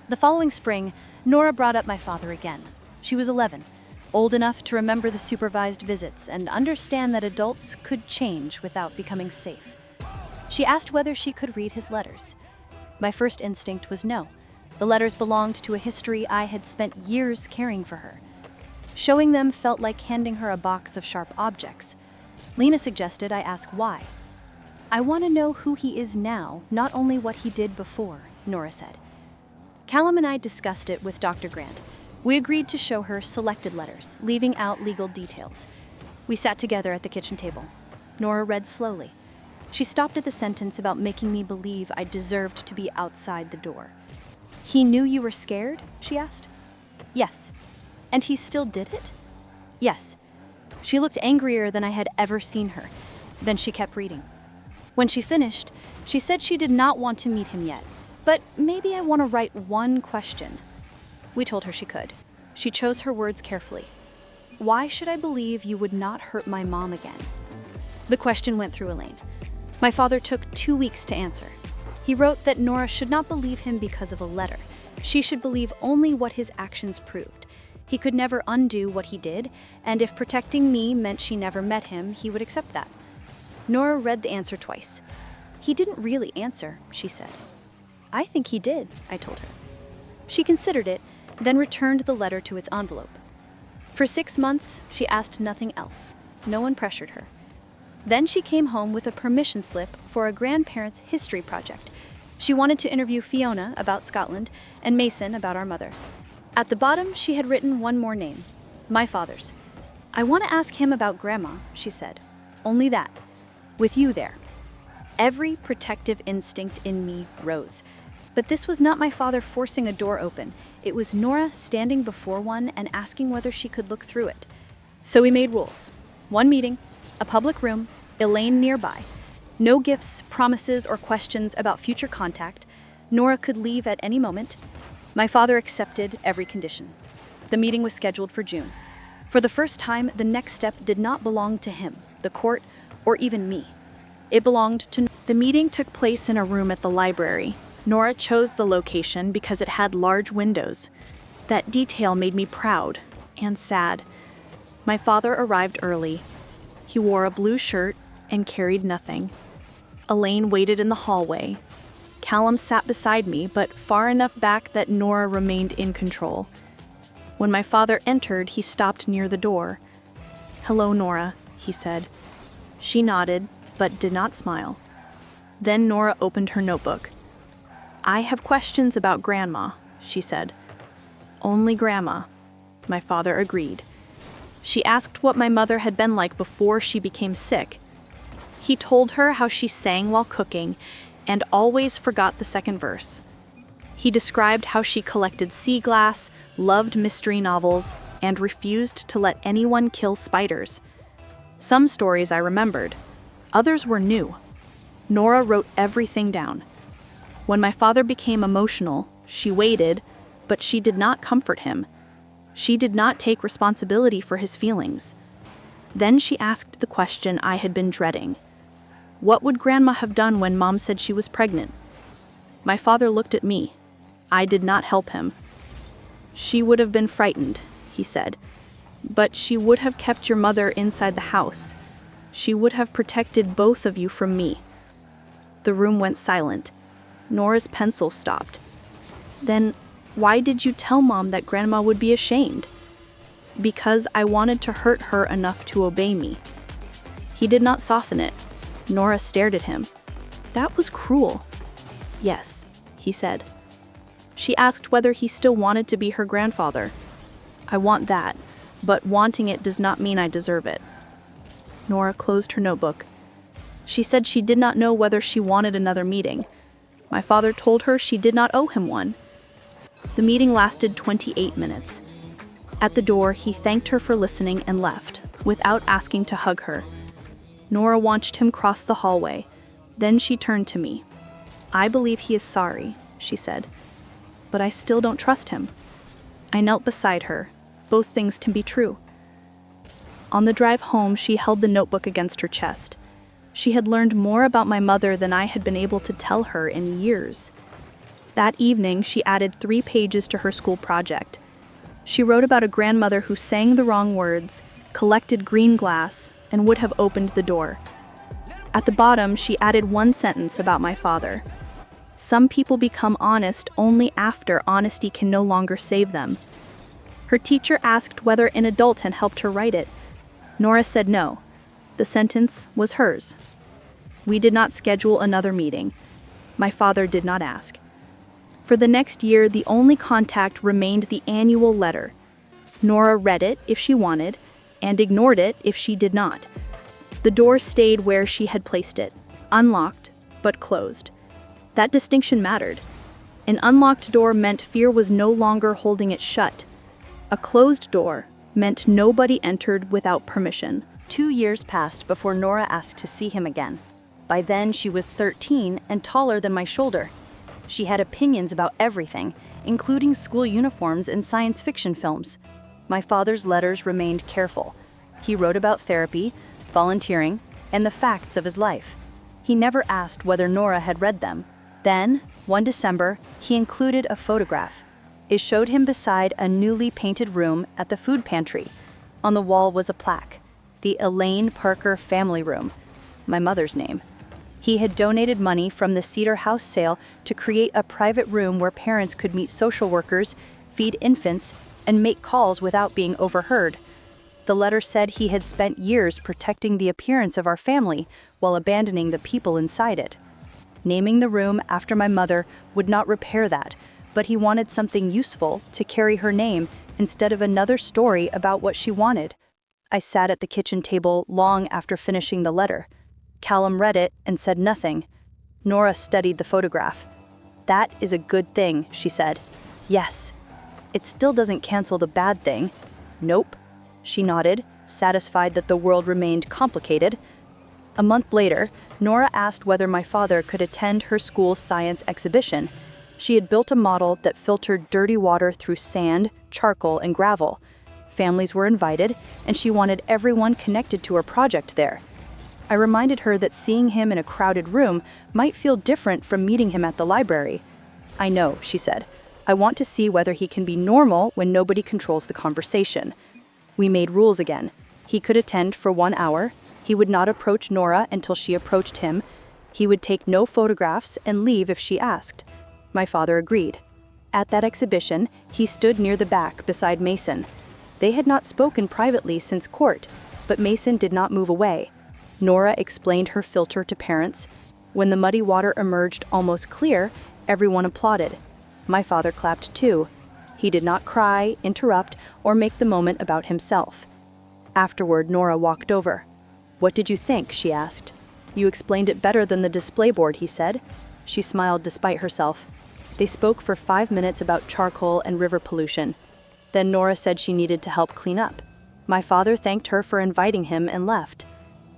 The following spring, Nora brought up my father again. She was 11, old enough to remember the supervised visits and understand that adults could change without becoming safe. She asked whether she could read his letters. My first instinct was no. The letters belonged to a history I had spent years caring for her. Showing them felt like handing her a box of sharp objects. Lena suggested I ask why. "I want to know who he is now, not only what he did before," Nora said. Callum and I discussed it with Dr. Grant. We agreed to show her selected letters, leaving out legal details. We sat together at the kitchen table. Nora read slowly. She stopped at the sentence about making me believe I deserved to be outside the door. "He knew you were scared?" she asked. "Yes." "And he still did it?" "Yes." She looked angrier than I had ever seen her. Then she kept reading. When she finished, she said she did not want to meet him yet, but maybe I want to write one question. We told her she could. She chose her words carefully. "Why should I believe you would not hurt my mom again?" The question went through Elaine. My father took 2 weeks to answer. He wrote that Nora should not believe him because of a letter. She should believe only what his actions proved. He could never undo what he did, and if protecting me meant she never met him, he would accept that. Nora read the answer twice. "He didn't really answer," she said. "I think he did," I told her. She considered it, then returned the letter to its envelope. For 6 months, she asked nothing else. No one pressured her. Then she came home with a permission slip for a grandparents' history project. She wanted to interview Fiona about Scotland and Mason about our mother. At the bottom, she had written one more name, my father's. "I want to ask him about Grandma," she said. "Only that. With you there." Every protective instinct in me rose. But this was not my father forcing a door open. It was Nora standing before one and asking whether she could look through it. So we made rules. One meeting, a public room, Elaine nearby. No gifts, promises, or questions about future contact. Nora could leave at any moment. My father accepted every condition. The meeting was scheduled for June. For the first time, the next step did not belong to him, the court, or even me. It belonged to... The meeting took place in a room at the library. Nora chose the location because it had large windows. That detail made me proud and sad. My father arrived early. He wore a blue shirt and carried nothing. Elaine waited in the hallway. Callum sat beside me, but far enough back that Nora remained in control. When my father entered, he stopped near the door. "Hello, Nora," he said. She nodded, but did not smile. Then Nora opened her notebook. "I have questions about Grandma," she said. "Only Grandma," my father agreed. She asked what my mother had been like before she became sick. He told her how she sang while cooking and always forgot the second verse. He described how she collected sea glass, loved mystery novels, and refused to let anyone kill spiders. Some stories I remembered. Others were new. Nora wrote everything down. When my father became emotional, she waited, but she did not comfort him. She did not take responsibility for his feelings. Then she asked the question I had been dreading. What would Grandma have done when Mom said she was pregnant? My father looked at me. I did not help him. "She would have been frightened," he said. "But she would have kept your mother inside the house. She would have protected both of you from me." The room went silent. Nora's pencil stopped. "Then why did you tell Mom that Grandma would be ashamed?" "Because I wanted to hurt her enough to obey me." He did not soften it. Nora stared at him. "That was cruel." "Yes," he said. She asked whether he still wanted to be her grandfather. "I want that, but wanting it does not mean I deserve it." Nora closed her notebook. She said she did not know whether she wanted another meeting. My father told her she did not owe him one. The meeting lasted 28 minutes. At the door, he thanked her for listening and left, without asking to hug her. Nora watched him cross the hallway. Then she turned to me. "I believe he is sorry," she said. "But I still don't trust him." I knelt beside her. Both things can be true. On the drive home, she held the notebook against her chest. She had learned more about my mother than I had been able to tell her in years. That evening, she added 3 pages to her school project. She wrote about a grandmother who sang the wrong words, collected green glass, and would have opened the door. At the bottom, she added 1 sentence about my father. "Some people become honest only after honesty can no longer save them." Her teacher asked whether an adult had helped her write it. Nora said no. The sentence was hers. We did not schedule another meeting. My father did not ask. For the next year, the only contact remained the annual letter. Nora read it if she wanted, and ignored it if she did not. The door stayed where she had placed it, unlocked, but closed. That distinction mattered. An unlocked door meant fear was no longer holding it shut. A closed door meant nobody entered without permission. 2 years passed before Nora asked to see him again. By then, she was 13 and taller than my shoulder. She had opinions about everything, including school uniforms and science fiction films. My father's letters remained careful. He wrote about therapy, volunteering, and the facts of his life. He never asked whether Nora had read them. Then, one December, he included a photograph. It showed him beside a newly painted room at the food pantry. On the wall was a plaque, the Elaine Parker Family Room, my mother's name. He had donated money from the Cedar House sale to create a private room where parents could meet social workers, feed infants, and make calls without being overheard. The letter said he had spent years protecting the appearance of our family while abandoning the people inside it. Naming the room after my mother would not repair that, but he wanted something useful to carry her name instead of another story about what she wanted. I sat at the kitchen table long after finishing the letter. Callum read it and said nothing. Nora studied the photograph. "That is a good thing," she said. "Yes." "It still doesn't cancel the bad thing." "Nope." She nodded, satisfied that the world remained complicated. A month later, Nora asked whether my father could attend her school's science exhibition. She had built a model that filtered dirty water through sand, charcoal, and gravel. Families were invited, and she wanted everyone connected to her project there. I reminded her that seeing him in a crowded room might feel different from meeting him at the library. "I know," she said. "I want to see whether he can be normal when nobody controls the conversation." We made rules again. He could attend for 1 hour. He would not approach Nora until she approached him. He would take no photographs and leave if she asked. My father agreed. At that exhibition, he stood near the back beside Mason. They had not spoken privately since court, but Mason did not move away. Nora explained her filter to parents. When the muddy water emerged almost clear, everyone applauded. My father clapped too. He did not cry, interrupt, or make the moment about himself. Afterward, Nora walked over. "What did you think?" she asked. "You explained it better than the display board," he said. She smiled despite herself. They spoke for 5 minutes about charcoal and river pollution. Then Nora said she needed to help clean up. My father thanked her for inviting him and left.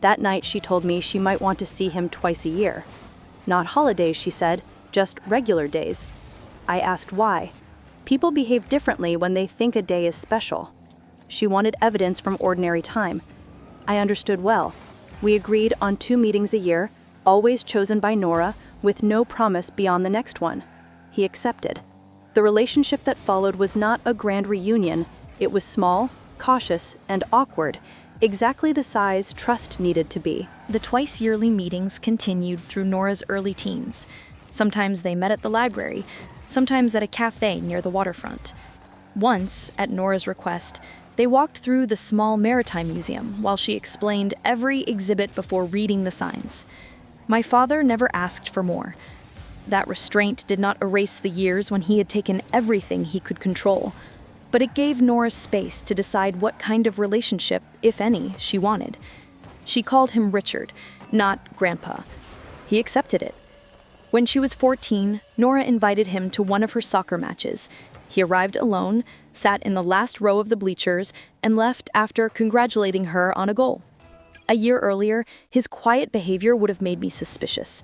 That night she told me she might want to see him twice a year. Not holidays, she said, just regular days. I asked why. People behave differently when they think a day is special. She wanted evidence from ordinary time. I understood well. We agreed on 2 meetings a year, always chosen by Nora, with no promise beyond the next one. He accepted. The relationship that followed was not a grand reunion. It was small, cautious, and awkward, exactly the size trust needed to be. The twice-yearly meetings continued through Nora's early teens. Sometimes they met at the library, sometimes at a cafe near the waterfront. Once, at Nora's request, they walked through the small maritime museum while she explained every exhibit before reading the signs. My father never asked for more. That restraint did not erase the years when he had taken everything he could control, but it gave Nora space to decide what kind of relationship, if any, she wanted. She called him Richard, not Grandpa. He accepted it. When she was 14, Nora invited him to one of her soccer matches. He arrived alone, sat in the last row of the bleachers, and left after congratulating her on a goal. A year earlier, his quiet behavior would have made me suspicious.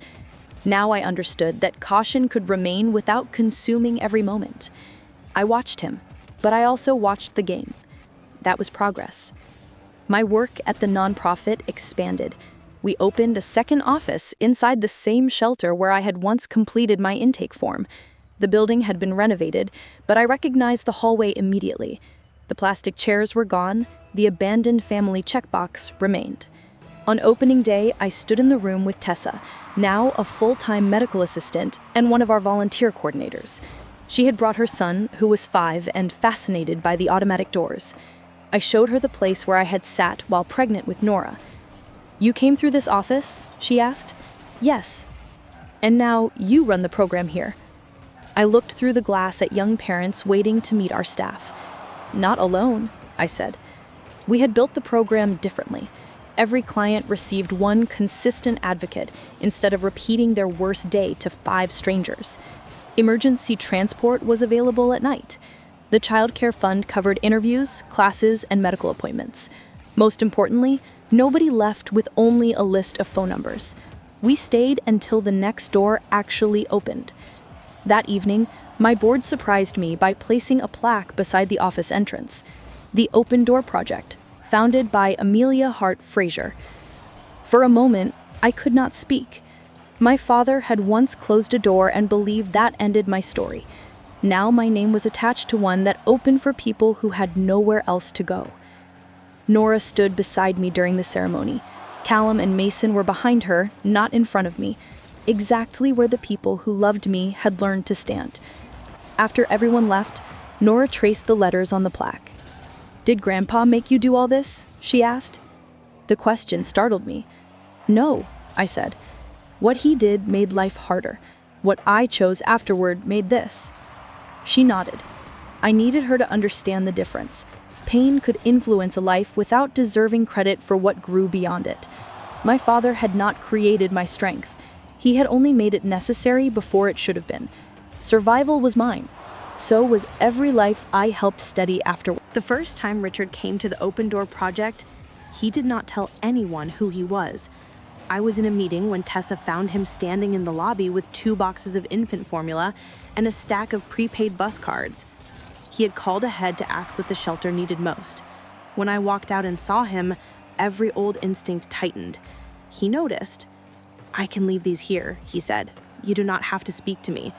Now I understood that caution could remain without consuming every moment. I watched him, but I also watched the game. That was progress. My work at the nonprofit expanded. We opened a second office inside the same shelter where I had once completed my intake form. The building had been renovated, but I recognized the hallway immediately. The plastic chairs were gone, the abandoned family checkbox remained. On opening day, I stood in the room with Tessa, now a full-time medical assistant and one of our volunteer coordinators. She had brought her son, who was 5 and fascinated by the automatic doors. I showed her the place where I had sat while pregnant with Nora. "You came through this office?" she asked. "Yes." "And now you run the program here." I looked through the glass at young parents waiting to meet our staff. "Not alone," I said. We had built the program differently. Every client received one consistent advocate instead of repeating their worst day to 5 strangers. Emergency transport was available at night. The Child Care Fund covered interviews, classes, and medical appointments. Most importantly, nobody left with only a list of phone numbers. We stayed until the next door actually opened. That evening, my board surprised me by placing a plaque beside the office entrance. The Open Door Project, founded by Amelia Hart Fraser. For a moment, I could not speak. My father had once closed a door and believed that ended my story. Now my name was attached to one that opened for people who had nowhere else to go. Nora stood beside me during the ceremony. Callum and Mason were behind her, not in front of me, exactly where the people who loved me had learned to stand. After everyone left, Nora traced the letters on the plaque. "Did Grandpa make you do all this?" she asked. The question startled me. "No," I said. "What he did made life harder. What I chose afterward made this." She nodded. I needed her to understand the difference. Pain could influence a life without deserving credit for what grew beyond it. My father had not created my strength. He had only made it necessary before it should have been. Survival was mine. So was every life I helped steady afterward. The first time Richard came to the Open Door Project, he did not tell anyone who he was. I was in a meeting when Tessa found him standing in the lobby with 2 boxes of infant formula and a stack of prepaid bus cards. He had called ahead to ask what the shelter needed most. When I walked out and saw him, every old instinct tightened. He noticed. "I can leave these here," he said. "You do not have to speak to me."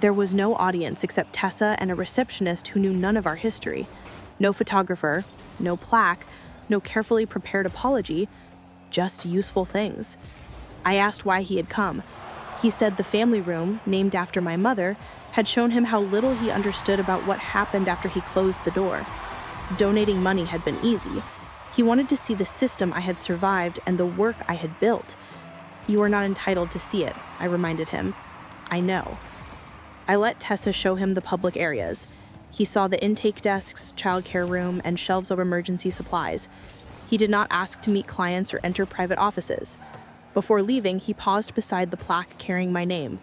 There was no audience except Tessa and a receptionist who knew none of our history. No photographer, no plaque, no carefully prepared apology, just useful things. I asked why he had come. He said the family room, named after my mother, had shown him how little he understood about what happened after he closed the door. Donating money had been easy. He wanted to see the system I had survived and the work I had built. "You are not entitled to see it," I reminded him. "I know." I let Tessa show him the public areas. He saw the intake desks, childcare room, and shelves of emergency supplies. He did not ask to meet clients or enter private offices. Before leaving, he paused beside the plaque carrying my name.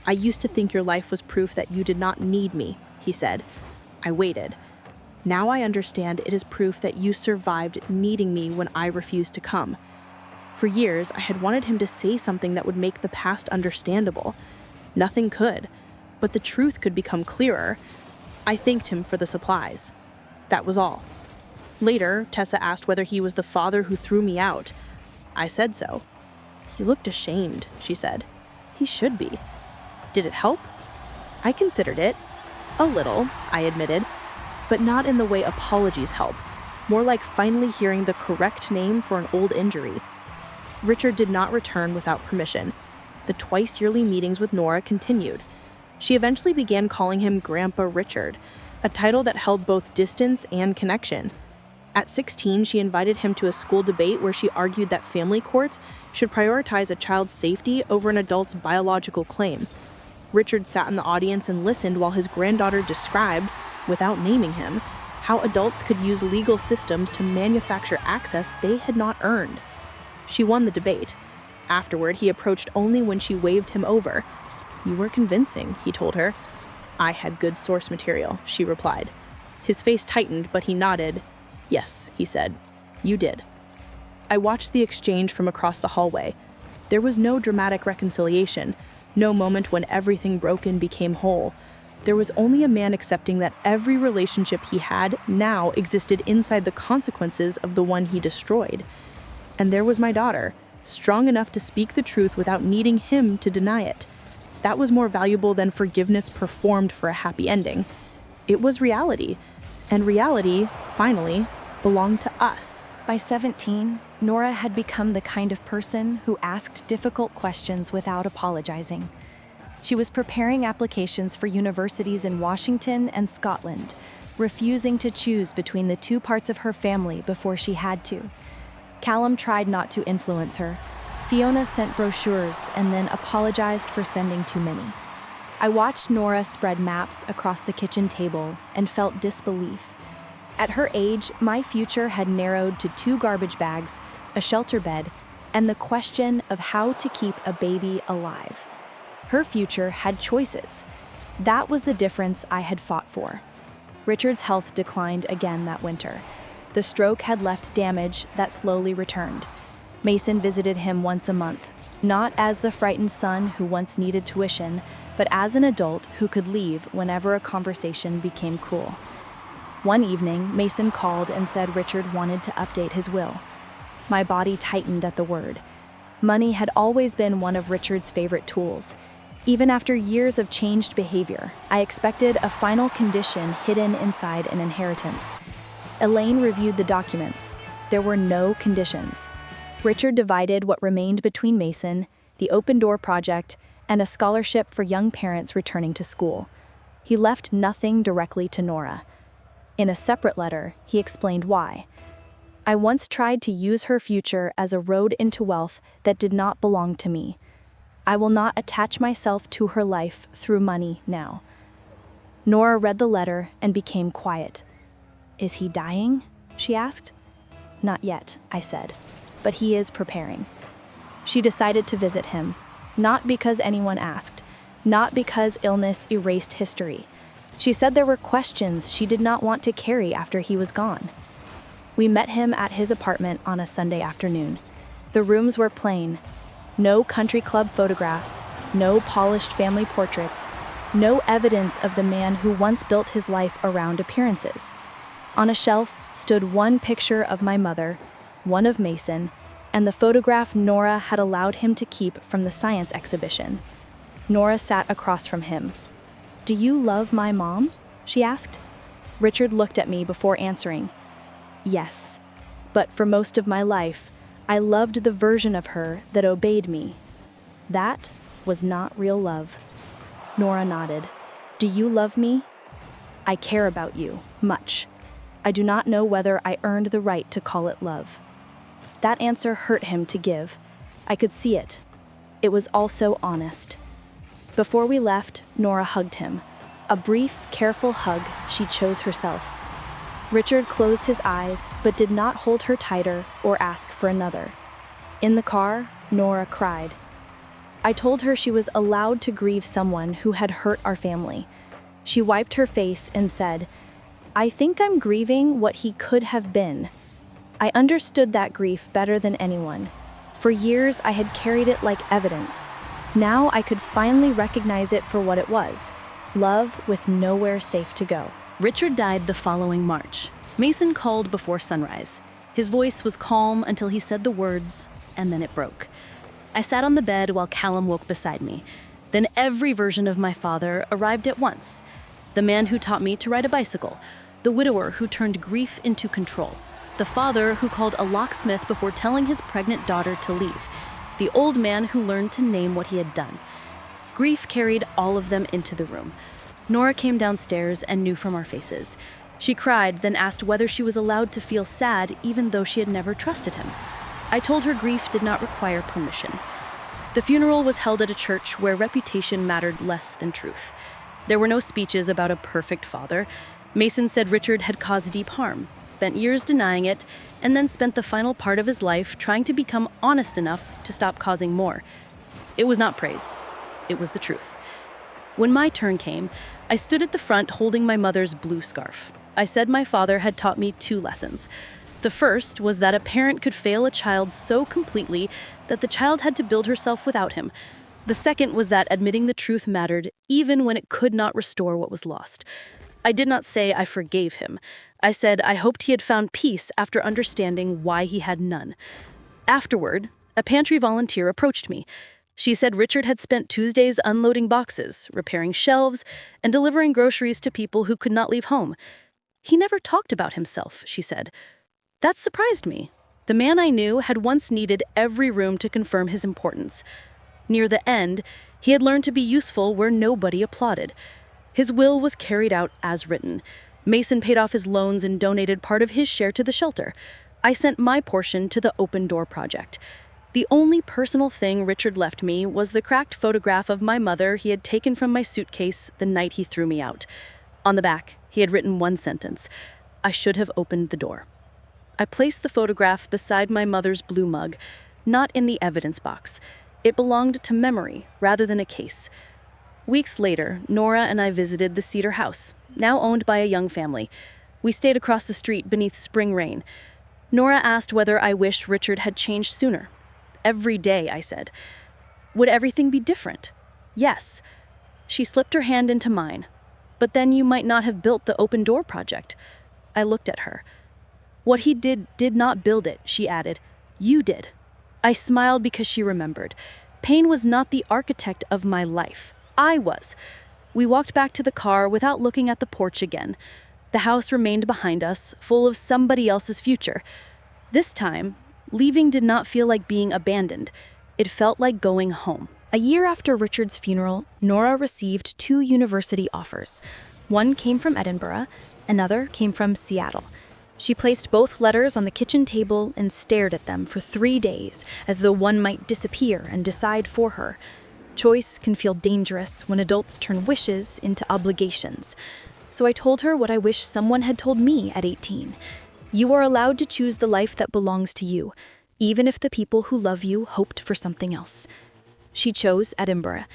"I used to think your life was proof that you did not need me," he said. I waited. "Now I understand it is proof that you survived needing me when I refused to come." For years, I had wanted him to say something that would make the past understandable. Nothing could, but the truth could become clearer. I thanked him for the supplies. That was all. Later, Tessa asked whether he was the father who threw me out. I said so. "He looked ashamed," she said. "He should be." Did it help? I considered it. A little, I admitted, but not in the way apologies help. More like finally hearing the correct name for an old injury. Richard did not return without permission. The twice-yearly meetings with Nora continued. She eventually began calling him Grandpa Richard, a title that held both distance and connection. At 16, she invited him to a school debate where she argued that family courts should prioritize a child's safety over an adult's biological claim. Richard sat in the audience and listened while his granddaughter described, without naming him, how adults could use legal systems to manufacture access they had not earned. She won the debate. Afterward, he approached only when she waved him over. "You were convincing," he told her. "I had good source material," she replied. His face tightened, but he nodded. "Yes," he said, "you did." I watched the exchange from across the hallway. There was no dramatic reconciliation, no moment when everything broken became whole. There was only a man accepting that every relationship he had now existed inside the consequences of the one he destroyed. And there was my daughter, strong enough to speak the truth without needing him to deny it. That was more valuable than forgiveness performed for a happy ending. It was reality, and reality, finally, belonged to us. By 17, Nora had become the kind of person who asked difficult questions without apologizing. She was preparing applications for universities in Washington and Scotland, refusing to choose between the 2 parts of her family before she had to. Callum tried not to influence her. Fiona sent brochures and then apologized for sending too many. I watched Nora spread maps across the kitchen table and felt disbelief. At her age, my future had narrowed to 2 garbage bags, a shelter bed, and the question of how to keep a baby alive. Her future had choices. That was the difference I had fought for. Richard's health declined again that winter. The stroke had left damage that slowly returned. Mason visited him once a month, not as the frightened son who once needed tuition, but as an adult who could leave whenever a conversation became cruel. One evening, Mason called and said Richard wanted to update his will. My body tightened at the word. Money had always been one of Richard's favorite tools. Even after years of changed behavior, I expected a final condition hidden inside an inheritance. Elaine reviewed the documents. There were no conditions. Richard divided what remained between Mason, the Open Door Project, and a scholarship for young parents returning to school. He left nothing directly to Nora. In a separate letter, he explained why. "I once tried to use her future as a road into wealth that did not belong to me. I will not attach myself to her life through money now." Nora read the letter and became quiet. "Is he dying?" she asked. "Not yet," I said, "but he is preparing." She decided to visit him, not because anyone asked, not because illness erased history. She said there were questions she did not want to carry after he was gone. We met him at his apartment on a Sunday afternoon. The rooms were plain. No country club photographs, no polished family portraits, no evidence of the man who once built his life around appearances. On a shelf stood one picture of my mother, one of Mason, and the photograph Nora had allowed him to keep from the science exhibition. Nora sat across from him. "Do you love my mom?" she asked. Richard looked at me before answering. "Yes, but for most of my life, I loved the version of her that obeyed me. That was not real love." Nora nodded. "Do you love me?" "I care about you, much. I do not know whether I earned the right to call it love." That answer hurt him to give. I could see it. It was also honest. Before we left, Nora hugged him. A brief, careful hug she chose herself. Richard closed his eyes, but did not hold her tighter or ask for another. In the car, Nora cried. I told her she was allowed to grieve someone who had hurt our family. She wiped her face and said, "I think I'm grieving what he could have been." I understood that grief better than anyone. For years, I had carried it like evidence. Now I could finally recognize it for what it was: love with nowhere safe to go. Richard died the following March. Mason called before sunrise. His voice was calm until he said the words, and then it broke. I sat on the bed while Callum woke beside me. Then every version of my father arrived at once. The man who taught me to ride a bicycle, the widower who turned grief into control, the father who called a locksmith before telling his pregnant daughter to leave, the old man who learned to name what he had done. Grief carried all of them into the room. Nora came downstairs and knew from our faces. She cried, then asked whether she was allowed to feel sad even though she had never trusted him. I told her grief did not require permission. The funeral was held at a church where reputation mattered less than truth. There were no speeches about a perfect father. Mason said Richard had caused deep harm, spent years denying it, and then spent the final part of his life trying to become honest enough to stop causing more. It was not praise. It was the truth. When my turn came, I stood at the front holding my mother's blue scarf. I said my father had taught me 2 lessons. The first was that a parent could fail a child so completely that the child had to build herself without him. The second was that admitting the truth mattered even when it could not restore what was lost. I did not say I forgave him. I said I hoped he had found peace after understanding why he had none. Afterward, a pantry volunteer approached me. She said Richard had spent Tuesdays unloading boxes, repairing shelves, and delivering groceries to people who could not leave home. He never talked about himself, she said. That surprised me. The man I knew had once needed every room to confirm his importance. Near the end, he had learned to be useful where nobody applauded. His will was carried out as written. Mason paid off his loans and donated part of his share to the shelter. I sent my portion to the Open Door Project. The only personal thing Richard left me was the cracked photograph of my mother he had taken from my suitcase the night he threw me out. On the back, he had written one sentence: "I should have opened the door." I placed the photograph beside my mother's blue mug, not in the evidence box. It belonged to memory rather than a case. Weeks later, Nora and I visited the Cedar House, now owned by a young family. We stayed across the street beneath spring rain. Nora asked whether I wished Richard had changed sooner. Every day, I said. Would everything be different? Yes. She slipped her hand into mine. But then you might not have built the Open Door Project. I looked at her. What he did not build it, she added. You did. I smiled because she remembered. Pain was not the architect of my life. I was. We walked back to the car without looking at the porch again. The house remained behind us, full of somebody else's future. This time, leaving did not feel like being abandoned. It felt like going home. A year after Richard's funeral, Nora received 2 university offers. One came from Edinburgh, another came from Seattle. She placed both letters on the kitchen table and stared at them for 3 days, as though one might disappear and decide for her. Choice can feel dangerous when adults turn wishes into obligations. So I told her what I wish someone had told me at 18. You are allowed to choose the life that belongs to you, even if the people who love you hoped for something else. She chose Edinburgh.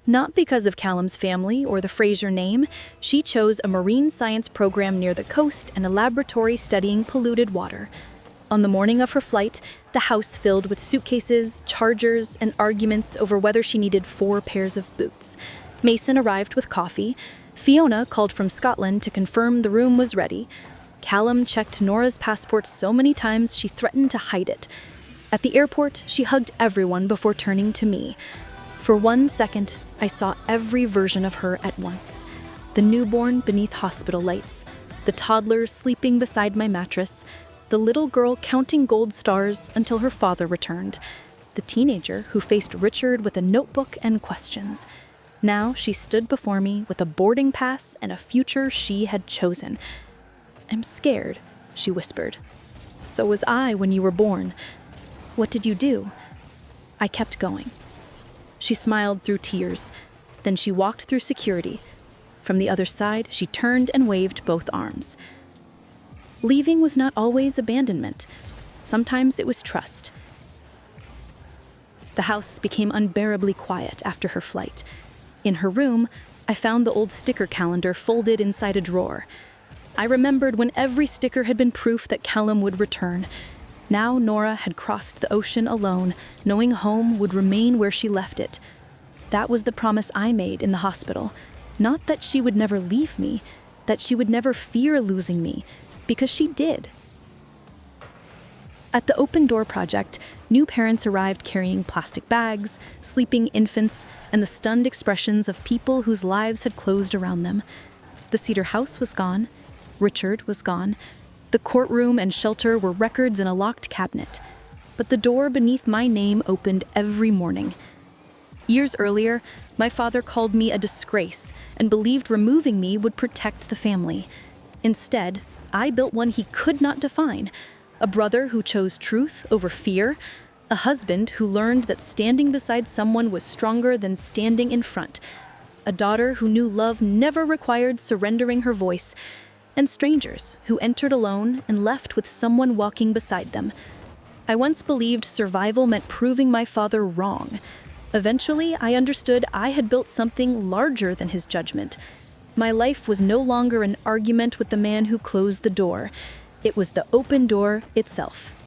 Not because of Callum's family or the Fraser name. She chose a marine science program near the coast and a laboratory studying polluted water. On the morning of her flight, the house filled with suitcases, chargers, and arguments over whether she needed 4 pairs of boots. Mason arrived with coffee. Fiona called from Scotland to confirm the room was ready. Callum checked Nora's passport so many times she threatened to hide it. At the airport, she hugged everyone before turning to me. For 1 second, I saw every version of her at once. The newborn beneath hospital lights, the toddler sleeping beside my mattress, the little girl counting gold stars until her father returned, the teenager who faced Richard with a notebook and questions. Now she stood before me with a boarding pass and a future she had chosen. "I'm scared," she whispered. "So was I when you were born. What did you do?" I kept going. She smiled through tears. Then she walked through security. From the other side, she turned and waved both arms. Leaving was not always abandonment. Sometimes it was trust. The house became unbearably quiet after her flight. In her room, I found the old sticker calendar folded inside a drawer. I remembered when every sticker had been proof that Callum would return. Now Nora had crossed the ocean alone, knowing home would remain where she left it. That was the promise I made in the hospital. Not that she would never leave me, that she would never fear losing me, because she did. At the Open Door Project, new parents arrived carrying plastic bags, sleeping infants, and the stunned expressions of people whose lives had closed around them. The Cedar House was gone. Richard was gone. The courtroom and shelter were records in a locked cabinet. But the door beneath my name opened every morning. Years earlier, my father called me a disgrace and believed removing me would protect the family. Instead, I built one he could not define. A brother who chose truth over fear. A husband who learned that standing beside someone was stronger than standing in front. A daughter who knew love never required surrendering her voice. And strangers who entered alone and left with someone walking beside them. I once believed survival meant proving my father wrong. Eventually, I understood I had built something larger than his judgment. My life was no longer an argument with the man who closed the door. It was the open door itself.